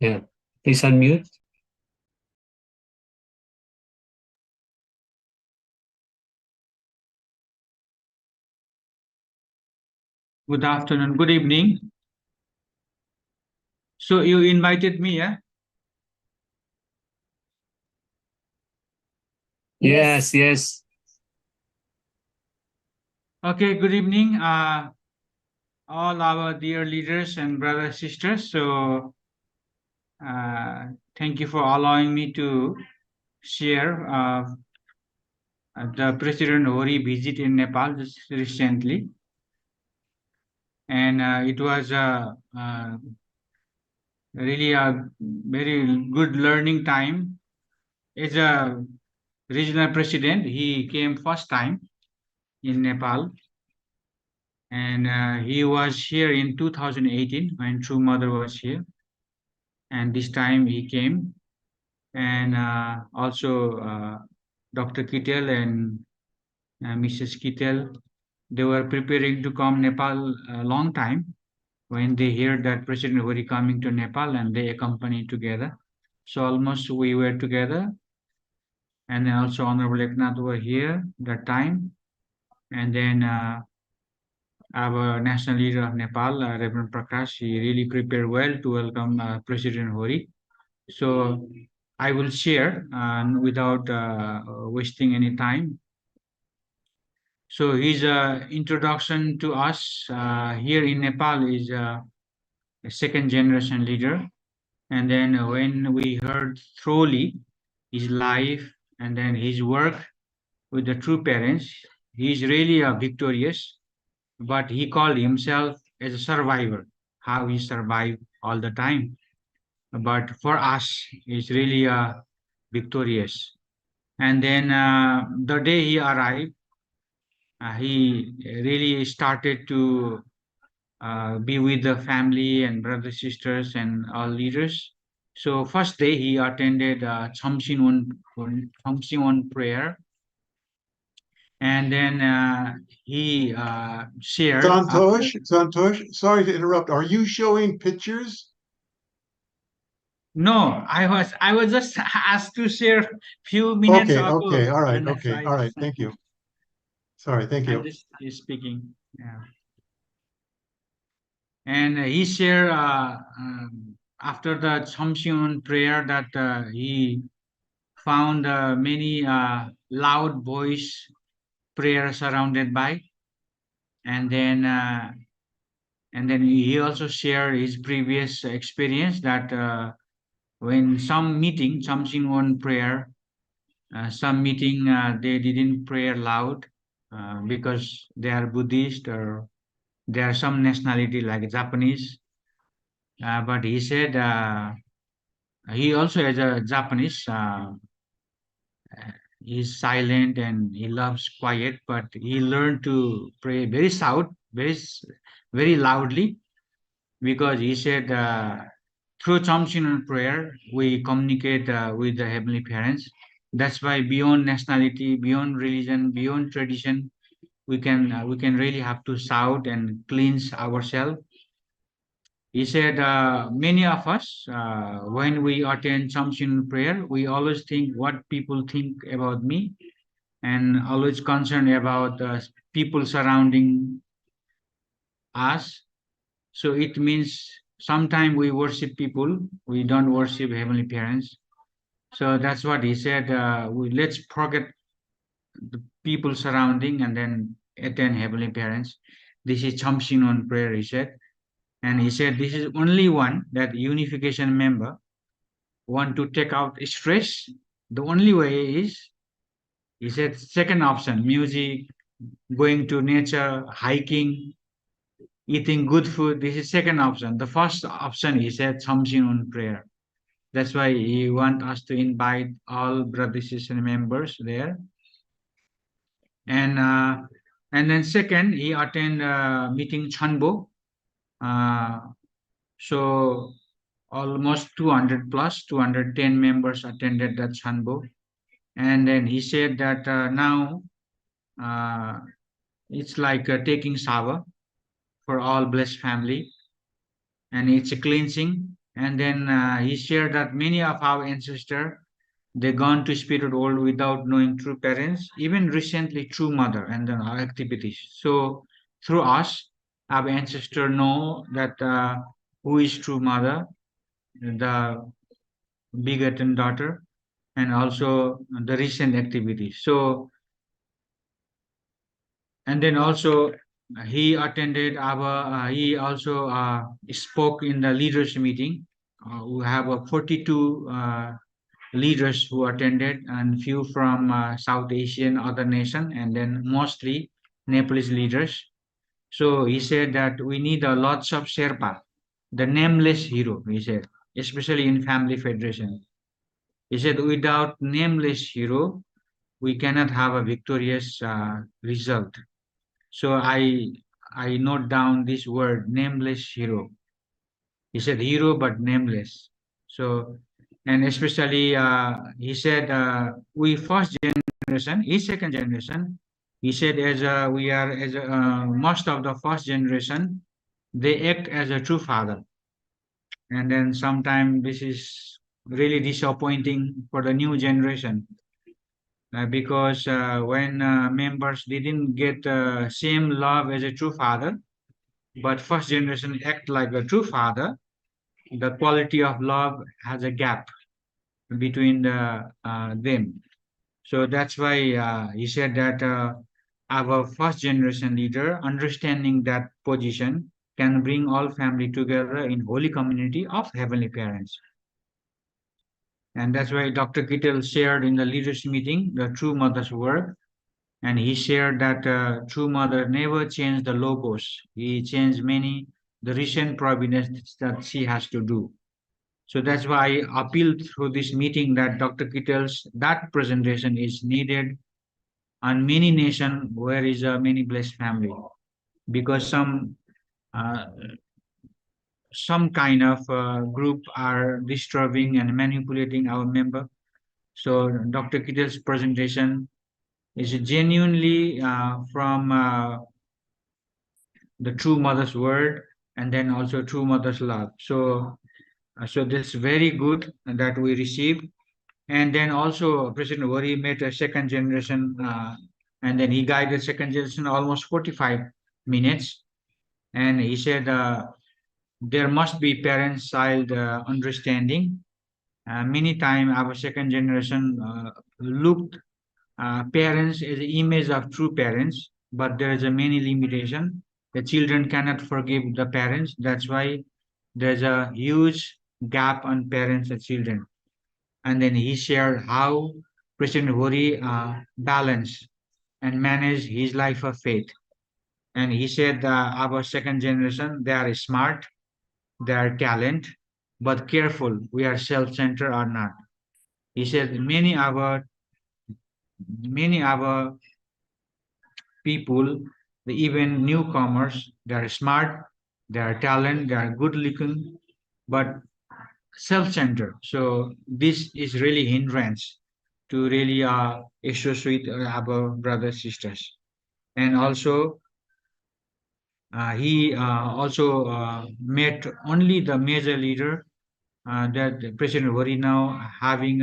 Yeah, please unmute. Good afternoon, good evening. So you invited me, yeah? Yes, yes. Okay, good evening, all our dear leaders and brothers, sisters. So thank you for allowing me to share the President Hori visit in Nepal just recently. And it was really a very good learning time. As a regional president, he came first time in Nepal. And he was here in 2018 when True Mother was here. And this time he came. And also Dr. Kittel and Mrs. Kittel, they were preparing to come Nepal a long time when they heard that President Hori coming to Nepal, and they accompanied together. So almost we were together. And then also Honorable Eknath were here that time. And then our national leader of Nepal, Reverend Prakash, he really prepared well to welcome President Hori. So I will share without wasting any time. So his introduction to us here in Nepal is a second generation leader. And then when we heard thoroughly his life and then his work with the true parents, he is really victorious, but he called himself as a survivor, how he survived all the time. But for us, he's really victorious. And then the day he arrived, he really started to be with the family and brothers, sisters, and all leaders. So first day he attended Chamsinwon prayer, and then he shared. Santosh, sorry to interrupt. Are you showing pictures? No, I was just asked to share few minutes Okay, ago. okay, all right, and that's okay, why all right. Thank you. Sorry, thank I'm you. just speaking. Yeah. And he shared after the Chamsinwon prayer that he found many loud voice prayer surrounded by, and then he also shared his previous experience that when some meeting, something on prayer, some meeting they didn't pray loud because they are Buddhist or they are some nationality like Japanese. But he said he also has a Japanese. He's silent and he loves quiet, but he learned to pray very very loudly, because he said through Chomshin prayer we communicate with the heavenly parents. That's why beyond nationality, beyond religion, beyond tradition, we can really have to shout and cleanse ourselves. He said, many of us, when we attend Chomshin prayer, we always think what people think about me, and always concerned about the people surrounding us. So it means sometimes we worship people, we don't worship heavenly parents. So that's what he said. Let's forget the people surrounding and then attend heavenly parents. This is Chamshin on prayer, he said. And he said this is only one that unification member want to take out stress. The only way is, he said, second option, music, going to nature, hiking, eating good food. This is second option. The first option, he said, something on prayer. That's why he want us to invite all brothers and members there. And then second, he attend meeting CheonBo. So almost 200 plus 210 members attended that CheonBo. And then he said that now uh, it's like taking shower for all blessed family, and it's a cleansing. And then he shared that many of our ancestors, they gone to spirit world without knowing true parents, even recently true mother, and then our activities. So through us, our ancestor know that who is true mother, the begotten daughter, and also the recent activities. So, and then also he attended he also spoke in the leaders meeting. We have 42 leaders who attended, and few from South Asian other nation, and then mostly Nepalese leaders. So he said that we need a lots of Sherpa, the nameless hero, he said, especially in family federation. He said without nameless hero, we cannot have a victorious result. So I note down this word, nameless hero. He said hero but nameless. So, and especially he said we first generation, he second generation. He said as we are as most of the first generation, they act as a true father, and then sometimes this is really disappointing for the new generation, because when members didn't get same love as a true father, but first generation act like a true father, the quality of love has a gap between them. So that's why he said that our first generation leader, understanding that position, can bring all family together in holy community of heavenly parents. And that's why Dr. Kittel shared in the leaders meeting the true mother's work. And he shared that true mother never changed the logos. He changed many the recent providence that she has to do. So that's why I appeal through this meeting that Dr. Kittel's that presentation is needed on many nation where is a many blessed family, because uh, some kind of group are disturbing and manipulating our member. So Dr. Kittel's presentation is genuinely from the true mother's word, and then also true mother's love. So this is very good that we received. And then also President Wari made a second generation, and then he guided second generation almost 45 minutes. And he said there must be parent-child understanding. Many times our second generation looked parents as an image of true parents, but there is a many limitation. The children cannot forgive the parents. That's why there's a huge gap on parents and children. And then he shared how President Hori balanced and managed his life of faith. And he said our second generation, they are smart, they are talent, but careful, we are self-centered or not. He said many our people, even newcomers, they are smart, they are talent, they are good looking, but self-centered. So this is really hindrance to really associate our brothers sisters. And also he also met only the major leader that President Wari now having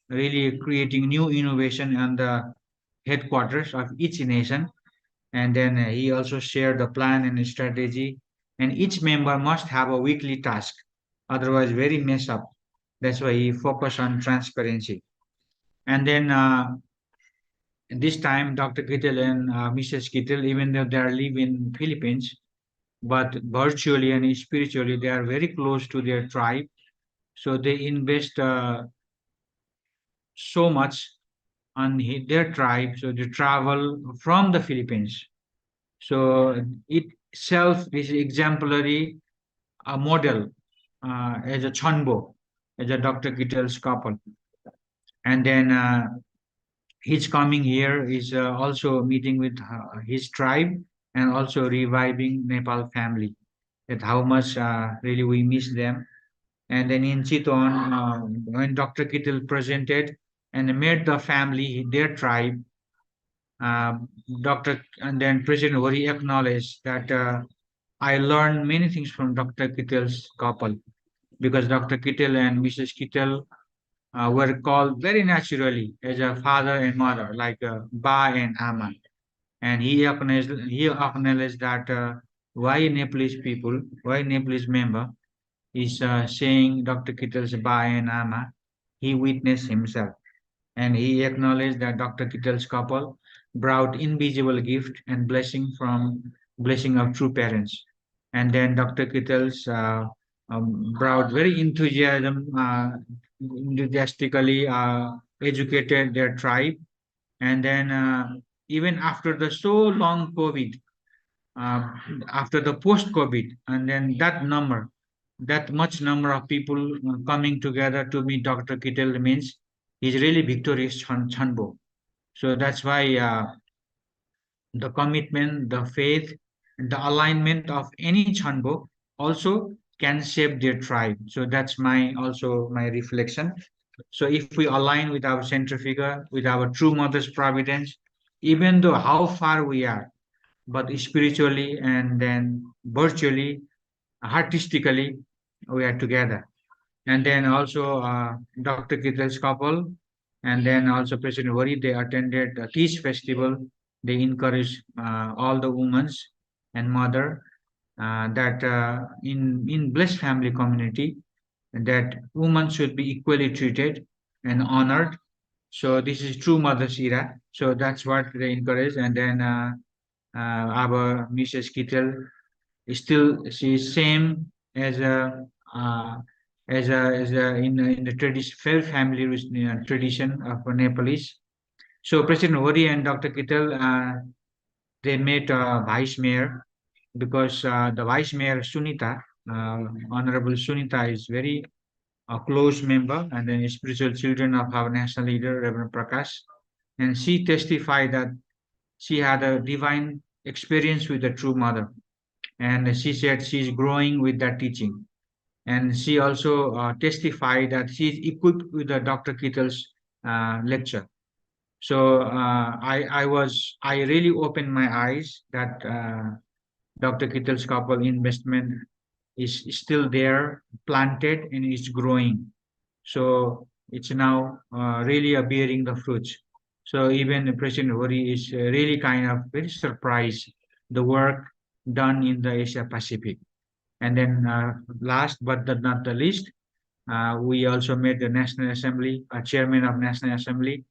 really creating new innovation on the headquarters of each nation. And then he also shared the plan and strategy. And each member must have a weekly task, otherwise very mess up. That's why he focused on transparency. And then this time, Dr. Kittel and Mrs. Kittel, even though they are live in Philippines, but virtually and spiritually, they are very close to their tribe. So they invest so much on their tribe. So they travel from the Philippines. So it itself is exemplary, a model as a CheonBo, as a Dr. Kittel's couple. And then his coming here is also meeting with his tribe and also reviving Nepal family. That how much really we miss them. And then in Chiton, when Dr. Kittel presented and made the family their tribe, Dr. and then President Wari acknowledged that I learned many things from Dr. Kittel's couple, because Dr. Kittel and Mrs. Kittel were called very naturally as a father and mother, like Ba and Ama. And he acknowledged that why Nepalese people, why Nepalese member is saying Dr. Kittel's Ba and Ama, he witnessed himself. And he acknowledged that Dr. Kittel's couple brought invisible gift and blessing of true parents. And then Dr. Kittel's brought very enthusiastically educated their tribe. And then even after the so long COVID, uh, after the post-COVID, and then that much number of people coming together to meet Dr. Kittel means he's really victorious CheonBo. So that's why the commitment, the faith, the alignment of any CheonBo also can shape their tribe. So that's my also my reflection. So if we align with our central figure, with our true mother's providence, even though how far we are, but spiritually and then virtually, artistically, we are together. And then also Dr. Kittel's couple, and then also President Wari, they attended a Teach Festival. They encouraged all the women and mother that in blessed family community, that women should be equally treated and honored. So this is true mother's era. So that's what they encourage. And then our Mrs. Kittel is still, she is same as a in the tradition, fair family tradition of Nepalese. So President Hori and Dr. Kittel, they met vice mayor because the vice mayor Sunita, Honorable Sunita, is very a close member and then spiritual children of our national leader, Reverend Prakash. And she testified that she had a divine experience with the true mother. And she said she's growing with that teaching. And she also testified that she's equipped with the Dr. Kittel's lecture. So I really opened my eyes that Dr. Kittel's couple investment is still there, planted and is growing. So it's now really bearing the fruits. So even President Hori is really kind of very surprised the work done in the Asia Pacific. And then last but not the least, we also met the National Assembly, Chairman of National Assembly,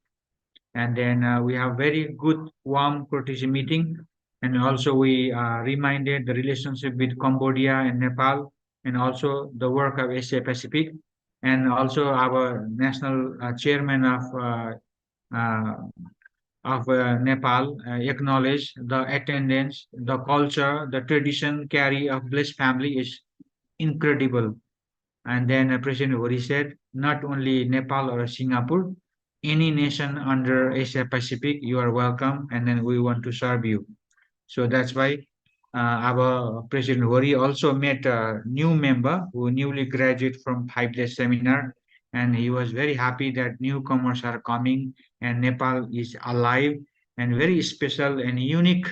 and then we have very good warm courtesy meeting, and also we reminded the relationship with Cambodia and Nepal, and also the work of Asia Pacific, and also our national chairman uh, of Nepal acknowledged the attendance, the culture, the tradition carry of blessed family is incredible. And then President Hori said, not only Nepal or Singapore, any nation under Asia Pacific, you are welcome, and then we want to serve you. So that's why our President Hori also met a new member who newly graduated from 5 day seminar, and he was very happy that newcomers are coming and Nepal is alive and very special and unique,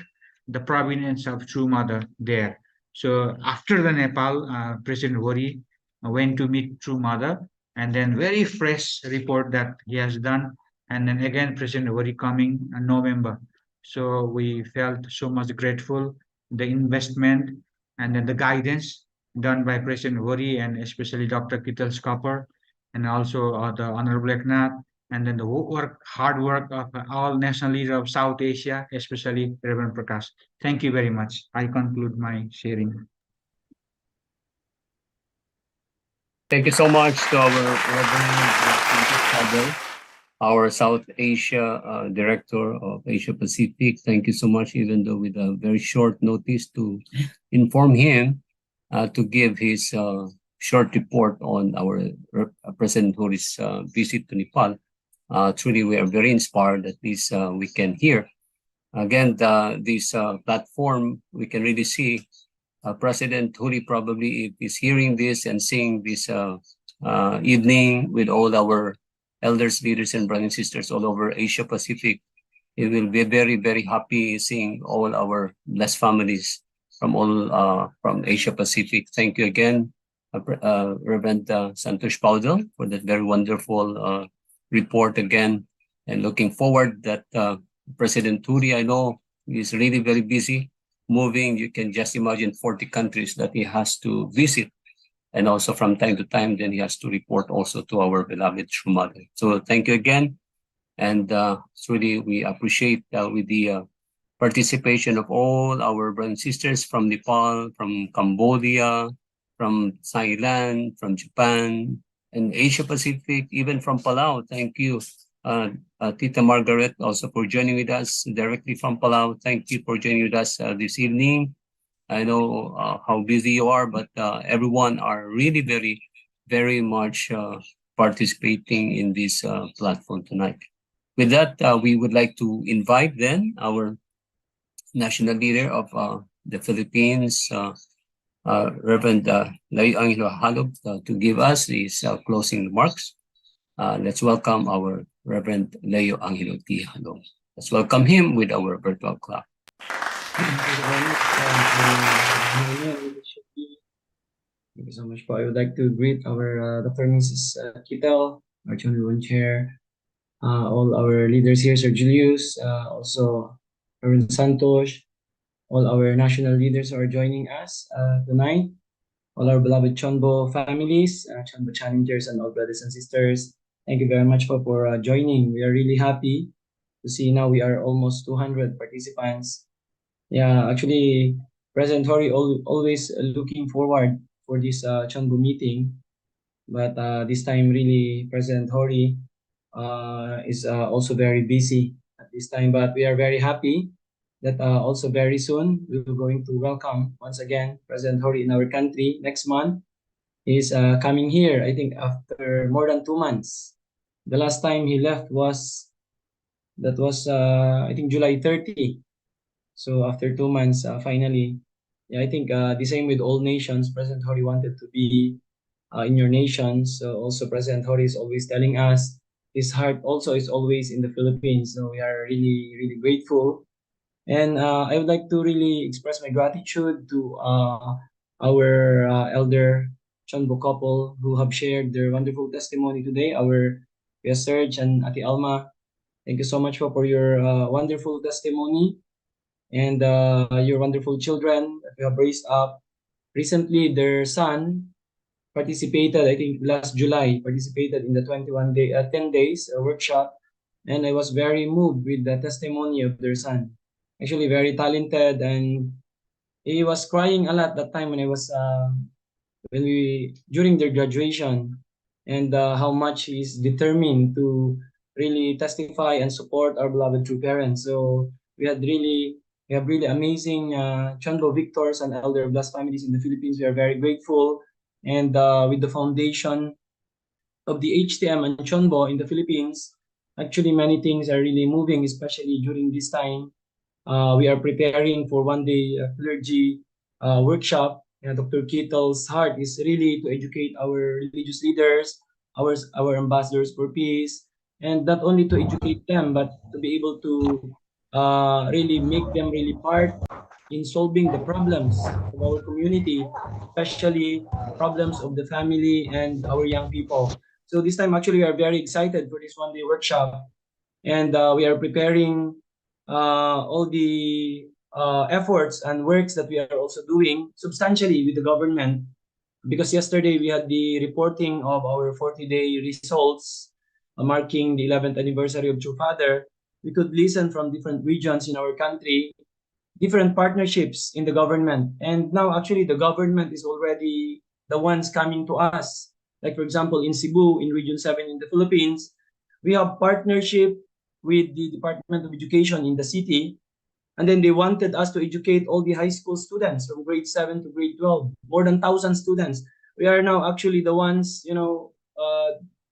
the provenance of True Mother there. So after the Nepal, President Hori went to meet True Mother, and then very fresh report that he has done, and then again President Hori coming in November. So we felt so much grateful, the investment and then the guidance done by President Hori and especially Dr. Kital Skopper and also the Honorable Eknath, and then the hard work of all national leaders of South Asia, especially Reverend Prakash. Thank you very much. I conclude my sharing. Thank you so much to our Reverend our South Asia Director of Asia Pacific. Thank you so much, even though with a very short notice to inform him to give his short report on our President Hori's visit to Nepal. Truly, we are very inspired that this we can hear. Again, this platform, we can really see President Hori probably is hearing this and seeing this evening with all our elders, leaders, and brothers and sisters all over Asia Pacific. He will be very, very happy seeing all our blessed families from all from Asia Pacific. Thank you again, Reverend Santosh Paudel, for that very wonderful report again. And looking forward that President Hori, I know, is really very busy moving. You can just imagine 40 countries that he has to visit. And also from time to time, then he has to report also to our beloved True Mother. So thank you again. And truly, we appreciate with the participation of all our brothers and sisters from Nepal, from Cambodia, from Thailand, from Japan, and Asia Pacific, even from Palau. Thank you, Tita Margaret, also for joining with us directly from Palau. Thank you for joining with us this evening. I know how busy you are, but everyone are really very, very much participating in this platform tonight. With that, we would like to invite then our national leader of the Philippines, Reverend Lay Angelo Halog, to give us his closing remarks. Let's welcome our Reverend Leo Angelo T. Halog. Let's welcome him with our virtual clap. Thank you so much, Po. I would like to greet our Dr. and Mrs. Kitel, our CheonBo chair, all our leaders here, Sir Julius, also Reverend Santosh, all our national leaders who are joining us tonight, all our beloved CheonBo families, CheonBo challengers, and all brothers and sisters. Thank you very much for joining. We are really happy to see now we are almost 200 participants. Yeah, actually, President Hori always looking forward for this CheonBo meeting. But this time, really, President Hori is also very busy at this time. But we are very happy that also very soon we are going to welcome once again President Hori in our country next month. He's coming here, I think, after more than 2 months. The last time he left was I think July 30. So after 2 months, finally, yeah, I think the same with all nations. President Hori wanted to be in your nation. So also President Hori is always telling us his heart also is always in the Philippines. So we are really, really grateful. And I would like to really express my gratitude to our elder CheonBo couple who have shared their wonderful testimony today. Our Kuya Serge and Ate Alma, thank you so much for your wonderful testimony and your wonderful children that you have raised up. Recently, their son participated, I think last July, participated in the 10 days workshop. And I was very moved with the testimony of their son. Actually, very talented, and he was crying a lot that time when I was when we during their graduation, and how much he's determined to really testify and support our beloved true parents. So we have really amazing CheonBo victors and elder blessed families in the Philippines. We are very grateful, and with the foundation of the HTM and CheonBo in the Philippines, actually many things are really moving, especially during this time. We are preparing for one day clergy workshop. Dr. Kittle's heart is really to educate our religious leaders, our ambassadors for peace, and not only to educate them, but to be able to really make them really part in solving the problems of our community, especially problems of the family and our young people. So this time, actually, we are very excited for this one day workshop, and we are preparing all the efforts and works that we are also doing substantially with the government, because yesterday we had the reporting of our 40-day results marking the 11th anniversary of True Father. We could listen from different regions in our country, different partnerships in the government. And now actually the government is already the ones coming to us. Like for example, in Cebu, in Region 7 in the Philippines, we have partnership with the Department of Education in the city. And then they wanted us to educate all the high school students from grade 7 to grade 12, more than 1,000 students. We are now actually the ones,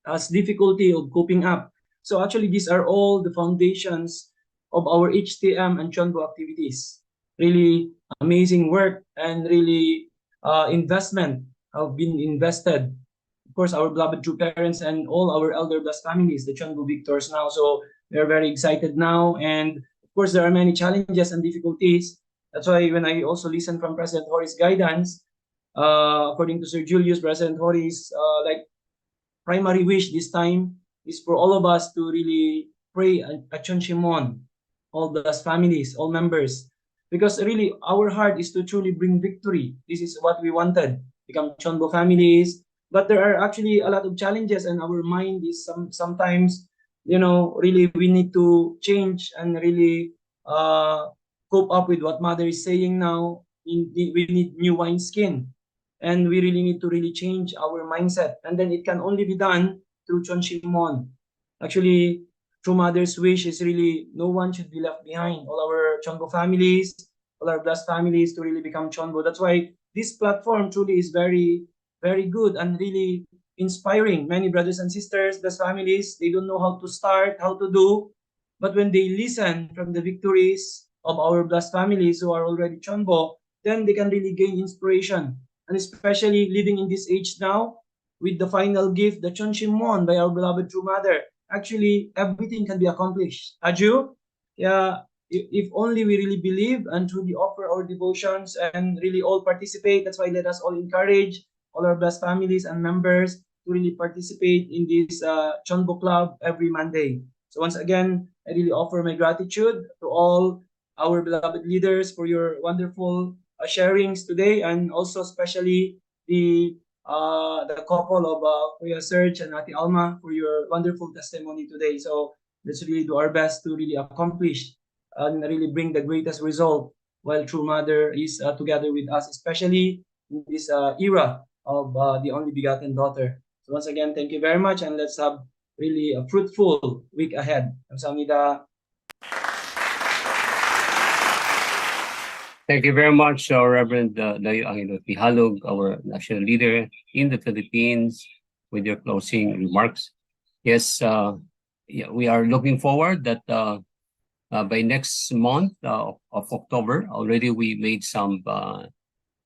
has difficulty of coping up. So actually, these are all the foundations of our HTM and CheonBo activities. Really amazing work and really investment have been invested. Of course, our beloved true parents and all our elder blessed families, the CheonBo victors now. So we are very excited now, and of course, there are many challenges and difficulties. That's why when I also listen from President Hori's guidance, according to Sir Julius, President Hori's primary wish this time is for all of us to really pray at Shimon, all the families, all members, because really our heart is to truly bring victory. This is what we wanted, become CheonBo families. But there are actually a lot of challenges, and our mind is sometimes, really we need to change and really cope up with what mother is saying now. We need new wineskin, and we really need to really change our mindset, and then it can only be done through Shimon. Actually, True Mother's wish is really no one should be left behind. All our CheonBo families, all our blessed families to really become CheonBo. That's why this platform truly is very, very good and really inspiring. Many brothers and sisters, blessed families, they don't know how to start, how to do. But when they listen from the victories of our blessed families who are already CheonBo, then they can really gain inspiration. And especially living in this age now, with the final gift, the Shimon by our beloved True Mother, actually everything can be accomplished. Aju, yeah, if only we really believe and truly offer our devotions and really all participate. That's why let us all encourage all our blessed families and members to really participate in this CheonBo Club every Monday. So once again, I really offer my gratitude to all our beloved leaders for your wonderful sharings today, and also especially the couple of Kuya Serge and Ate Alma for your wonderful testimony today. So let's really do our best to really accomplish and really bring the greatest result while True Mother is together with us, especially in this era of the only begotten daughter. So So once again, thank you very much, and let's have really a fruitful week ahead. 감사합니다. Thank you very much, Reverend Dayo Angelo Pihalog, our national leader in the Philippines, with your closing remarks. Yes, yeah, we are looking forward that by next month of October, already we made some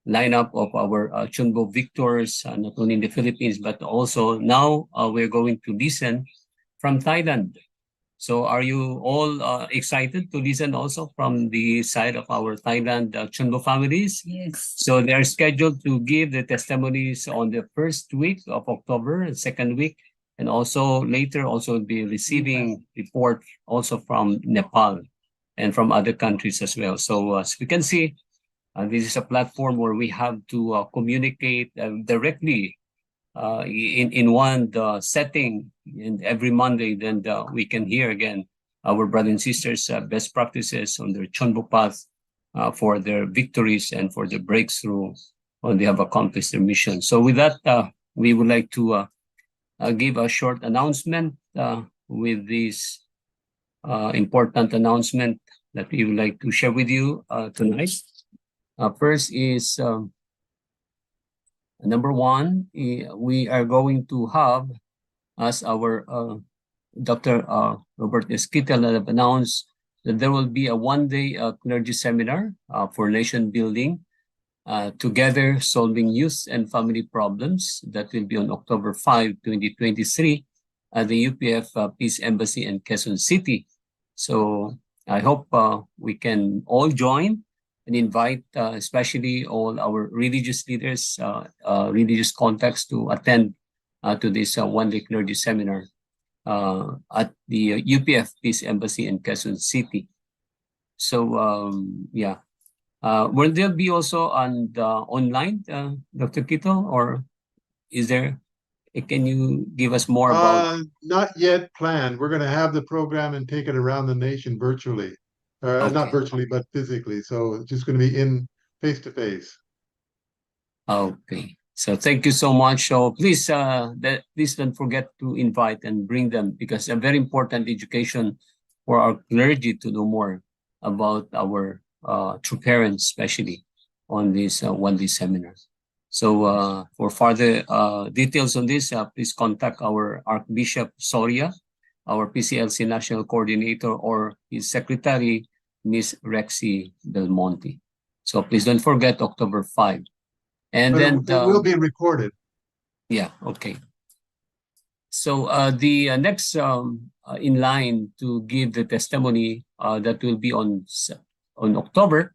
lineup of our CheonBo victors, not only in the Philippines, but also now we're going to listen from Thailand. So are you all excited to listen also from the side of our Thailand CheonBo families? Yes. So they are scheduled to give the testimonies on the first week of October, the second week, and also later also be receiving report also from Nepal and from other countries as well. So as we can see, this is a platform where we have to communicate directly in one setting, and every Monday, then we can hear again our brothers and sisters' best practices on their CheonBo path for their victories and for the breakthrough when they have accomplished their mission. So with that, we would like to give a short announcement with this important announcement that we would like to share with you tonight. First is number one, we are going to have, as our Dr. Robert Esquitel have announced, that there will be a one-day clergy seminar for nation building, together solving youth and family problems. That will be on October 5, 2023 at the UPF Peace Embassy in Quezon City. So I hope we can all join and invite especially all our religious leaders, religious contacts to attend to this one-day clergy seminar at the UPF Peace Embassy in Quezon City. So yeah, will there be also on the online, Dr. Quito, or is there? Can you give us more about? Not yet planned. We're going to have the program and take it around the nation virtually. Not virtually, but physically. So it's just going to be in face to face. Okay. So thank you so much. So please, please don't forget to invite and bring them, because a very important education for our clergy to know more about our true parents, especially on this one-day seminar. So for further details on this, please contact our Archbishop Soria, our PCLC National Coordinator, or his secretary, Miss Rexy Del Monte. So please don't forget October 5. And but then it will be recorded. Yeah, okay. So the next in line to give the testimony that will be on October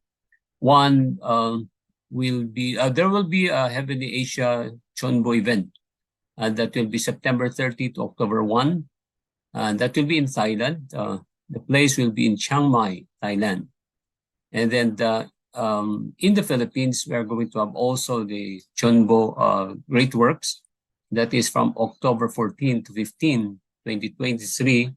1 will be there will be a Heavenly Asia CheonBo event that will be September 30 to October 1. That will be in Thailand. The place will be in Chiang Mai, Thailand. And then in the Philippines, we are going to have also the CheonBo Great Works. That is from October 14 to 15, 2023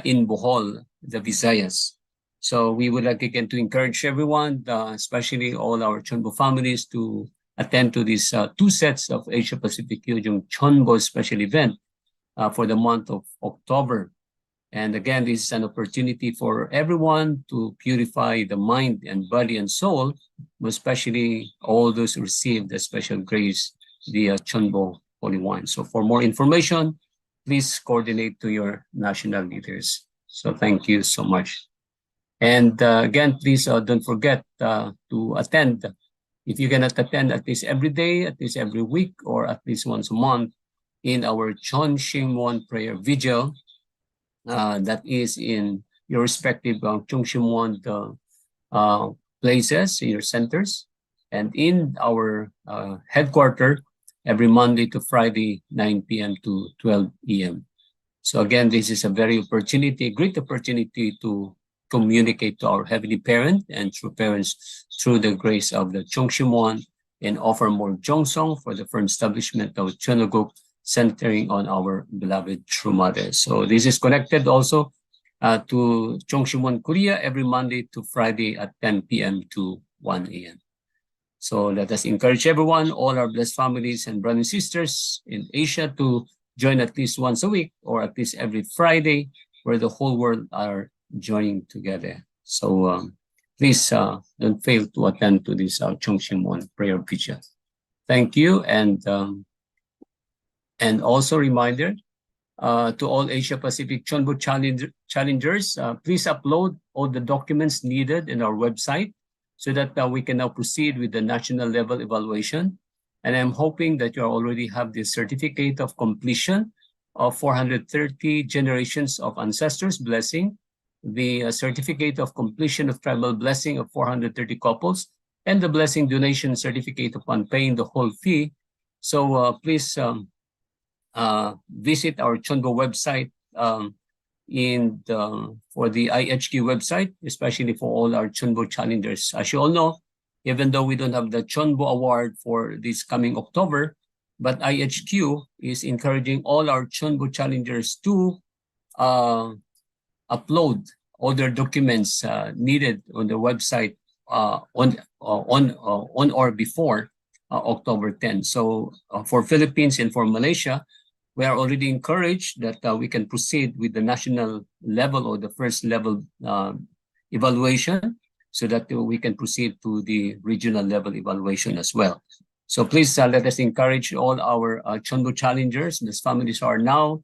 in Bohol, the Visayas. So we would like again to encourage everyone, especially all our CheonBo families, to attend to these two sets of Asia Pacific Yujong CheonBo special event for the month of October. And again, this is an opportunity for everyone to purify the mind and body and soul, especially all those who receive the special grace via CheonBo Holy Wine. So for more information, please coordinate to your national leaders. So thank you so much. And again, please don't forget to attend. If you cannot attend at least every day, at least every week, or at least once a month in our Chon Shimwon prayer vigil, that is in your respective Chung Shimwon places, in your centers, and in our headquarters every Monday to Friday, 9 p.m. to 12 p.m. So again, this is a very great opportunity to communicate to our Heavenly Parent and true parents through the grace of the Chung Shimwon, and offer more Jongsong for the firm establishment of Cheonoguk, centering on our beloved True Mother. So this is connected also to Chung Shimwon Korea every Monday to Friday at 10 p.m. to 1 a.m. So let us encourage everyone, all our blessed families and brothers and sisters in Asia to join at least once a week or at least every Friday, where the whole world are joining together. So please don't fail to attend to this Chongshimon prayer vigil. Thank you, and also reminder to all Asia Pacific CheonBo challengers, please upload all the documents needed in our website so that we can now proceed with the national level evaluation. And I'm hoping that you already have the certificate of completion of 430 generations of ancestors blessing, the certificate of completion of tribal blessing of 430 couples, and the blessing donation certificate upon paying the whole fee. So please visit our CheonBo website for the IHQ website, especially for all our CheonBo challengers. As you all know, even though we don't have the CheonBo Award for this coming October, but IHQ is encouraging all our CheonBo challengers to upload all their documents needed on the website on or before October 10. So for Philippines and for Malaysia, we are already encouraged that we can proceed with the national level or the first level evaluation so that we can proceed to the regional level evaluation as well. So please let us encourage all our CheonBo challengers. These families are now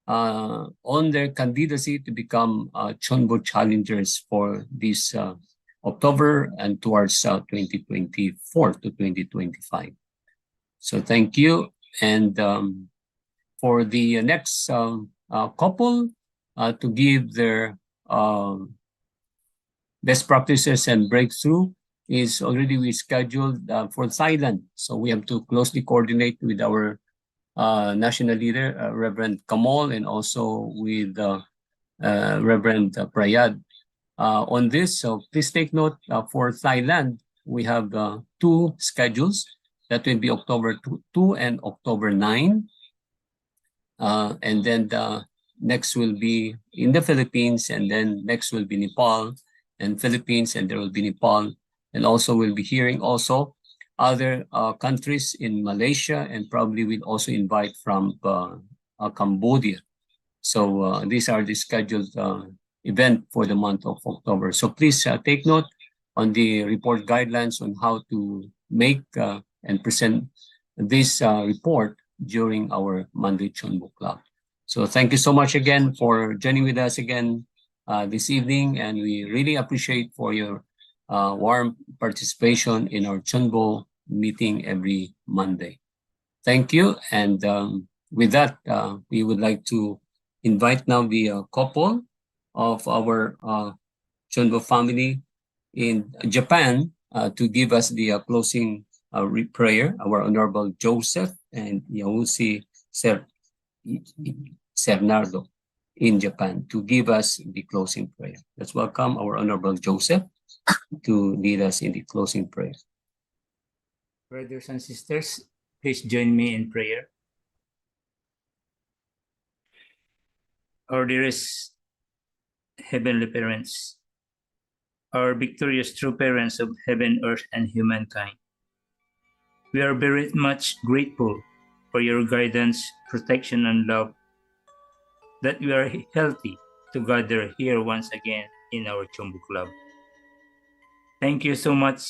on their candidacy to become CheonBo challengers for this October and towards 2024 to 2025. So thank you. And for the next couple to give their best practices and breakthrough is already we scheduled for Thailand. So we have to closely coordinate with our national leader, Reverend Kamal, and also with Reverend Prayad on this. So please take note for Thailand, we have two schedules. That will be October 2 and October 9. And then the next will be in the Philippines, and then next will be Nepal and Philippines, and there will be Nepal. And also we'll be hearing also other countries in Malaysia, and probably we'll also invite from Cambodia. So these are the scheduled event for the month of October. So please take note on the report guidelines on how to make and present this report during our Monday CheonBo Club. So thank you so much again for joining with us again this evening, and we really appreciate for your warm participation in our CheonBo meeting every Monday. Thank you, and with that, we would like to invite now the couple of our CheonBo family in Japan to give us the closing prayer, our Honorable Joseph and Yausi Cernardo in Japan to give us the closing prayer. Let's welcome our Honorable Joseph to lead us in the closing prayer. Brothers and sisters, please join me in prayer. Our dearest Heavenly Parents, our victorious true parents of heaven, earth, and humankind, we are very much grateful for your guidance, protection, and love that we are healthy to gather here once again in our CheonBo Club. Thank you so much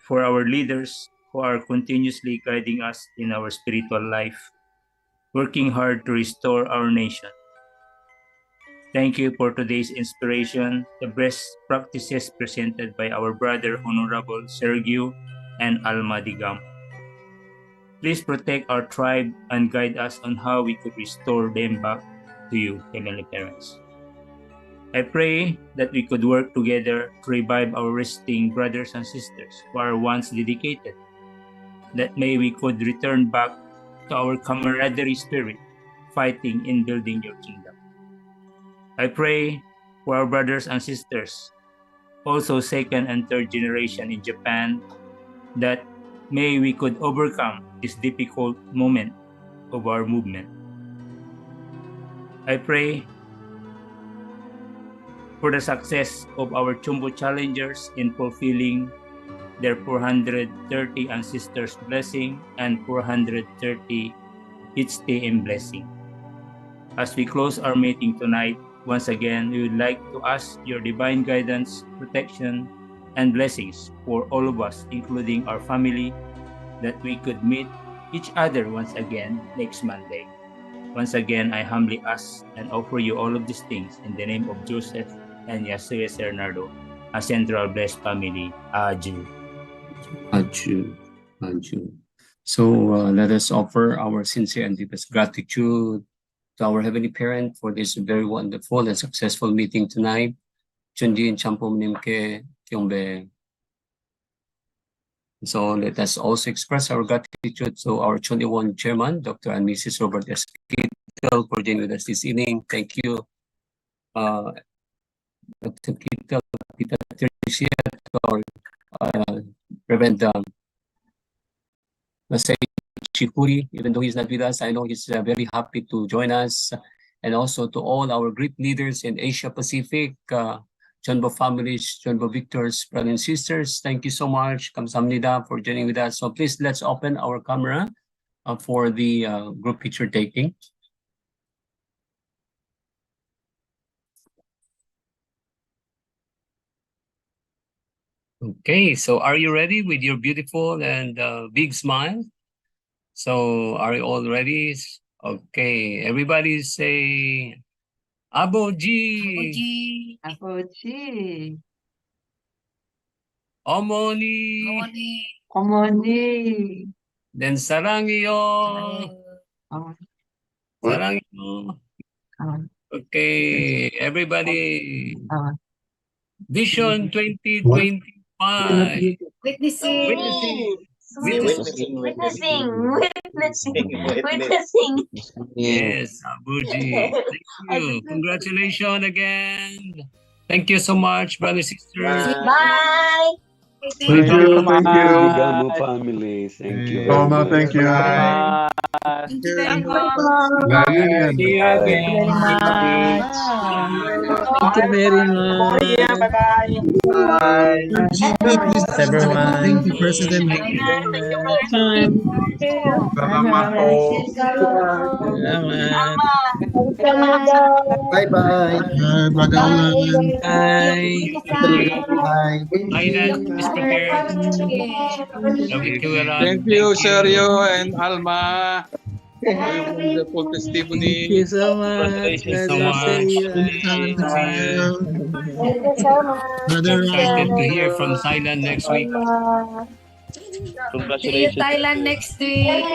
for our leaders who are continuously guiding us in our spiritual life, working hard to restore our nation. Thank you for today's inspiration, the best practices presented by our brother Honorable Sergio and Alma Digam. Please protect our tribe and guide us on how we could restore them back to you, Heavenly Parents. I pray that we could work together to revive our resting brothers and sisters who are once dedicated, that may we could return back to our camaraderie spirit, fighting in building your kingdom. I pray for our brothers and sisters, also second and third generation in Japan, that may we could overcome this difficult moment of our movement. I pray for the success of our CheonBo challengers in fulfilling their 430 ancestors' blessing, and 430 each day in blessing. As we close our meeting tonight, once again, we would like to ask your divine guidance, protection, and blessings for all of us, including our family, that we could meet each other once again next Monday. Once again, I humbly ask and offer you all of these things in the name of Joseph and Yasue Bernardo, a central blessed family. Adieu. Adieu. Adieu. So let us offer our sincere and deepest gratitude to our Heavenly Parent for this very wonderful and successful meeting tonight. CheonBo and CheonBo Nimke CheonBo. So let us also express our gratitude to our 21 chairman, Dr. and Mrs. Robert S. Kittel, for joining with us this evening. Thank you, Dr. Kittel, Tita Tricia, to our Reverend Masai Chikuri, even though he's not with us, I know he's very happy to join us. And also to all our great leaders in Asia Pacific, CheonBo families, CheonBo victors, brothers and sisters, thank you so much, kamsahamnida, for joining with us. So please, let's open our camera for the group picture taking. Okay, so are you ready with your beautiful and big smile? So are you all ready? Okay, everybody say Aboji. Aboji. Omoni. Omoni. Then sarangyo. Sarangyo. Okay, everybody. Vision 2025. Witnessing. Witnessing. Yes, Abuji. Thank you. Congratulations again. Thank you so much, brothers and sisters. Bye. Thank you. Thank you. Ligamo family. Thank you very Toma, much. thank you. Thank you very much. Lion. See you again. Thank you very much. Bye. Jimmy, please, Everyone. thank you, President. Thank you very much. Time. Salamat po. Salamat. Bye-bye. Brother Alan. Bye. Bye. Island is prepared. Thank you, Sergio and Alma, for your wonderful Thank testimony. you so much, Thank you so Brother much. Sergio. Nice to see you. Brother Excited to Ryan. hear from Thailand next week. See you Thailand next week.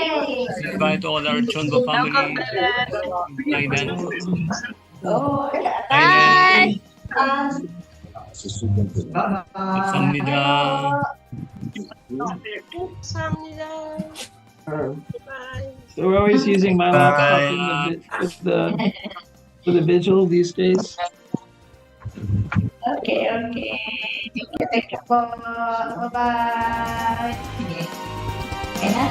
Invite all our CheonBo family from Thailand. Bye. Kamsahamnida. So we're always using my laptop for the vigil these days. Okay. Thank you po. Bye-bye. Okay na?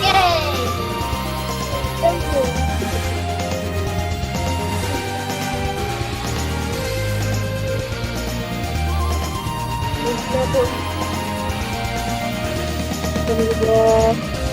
Yay! Thank you. Thank you.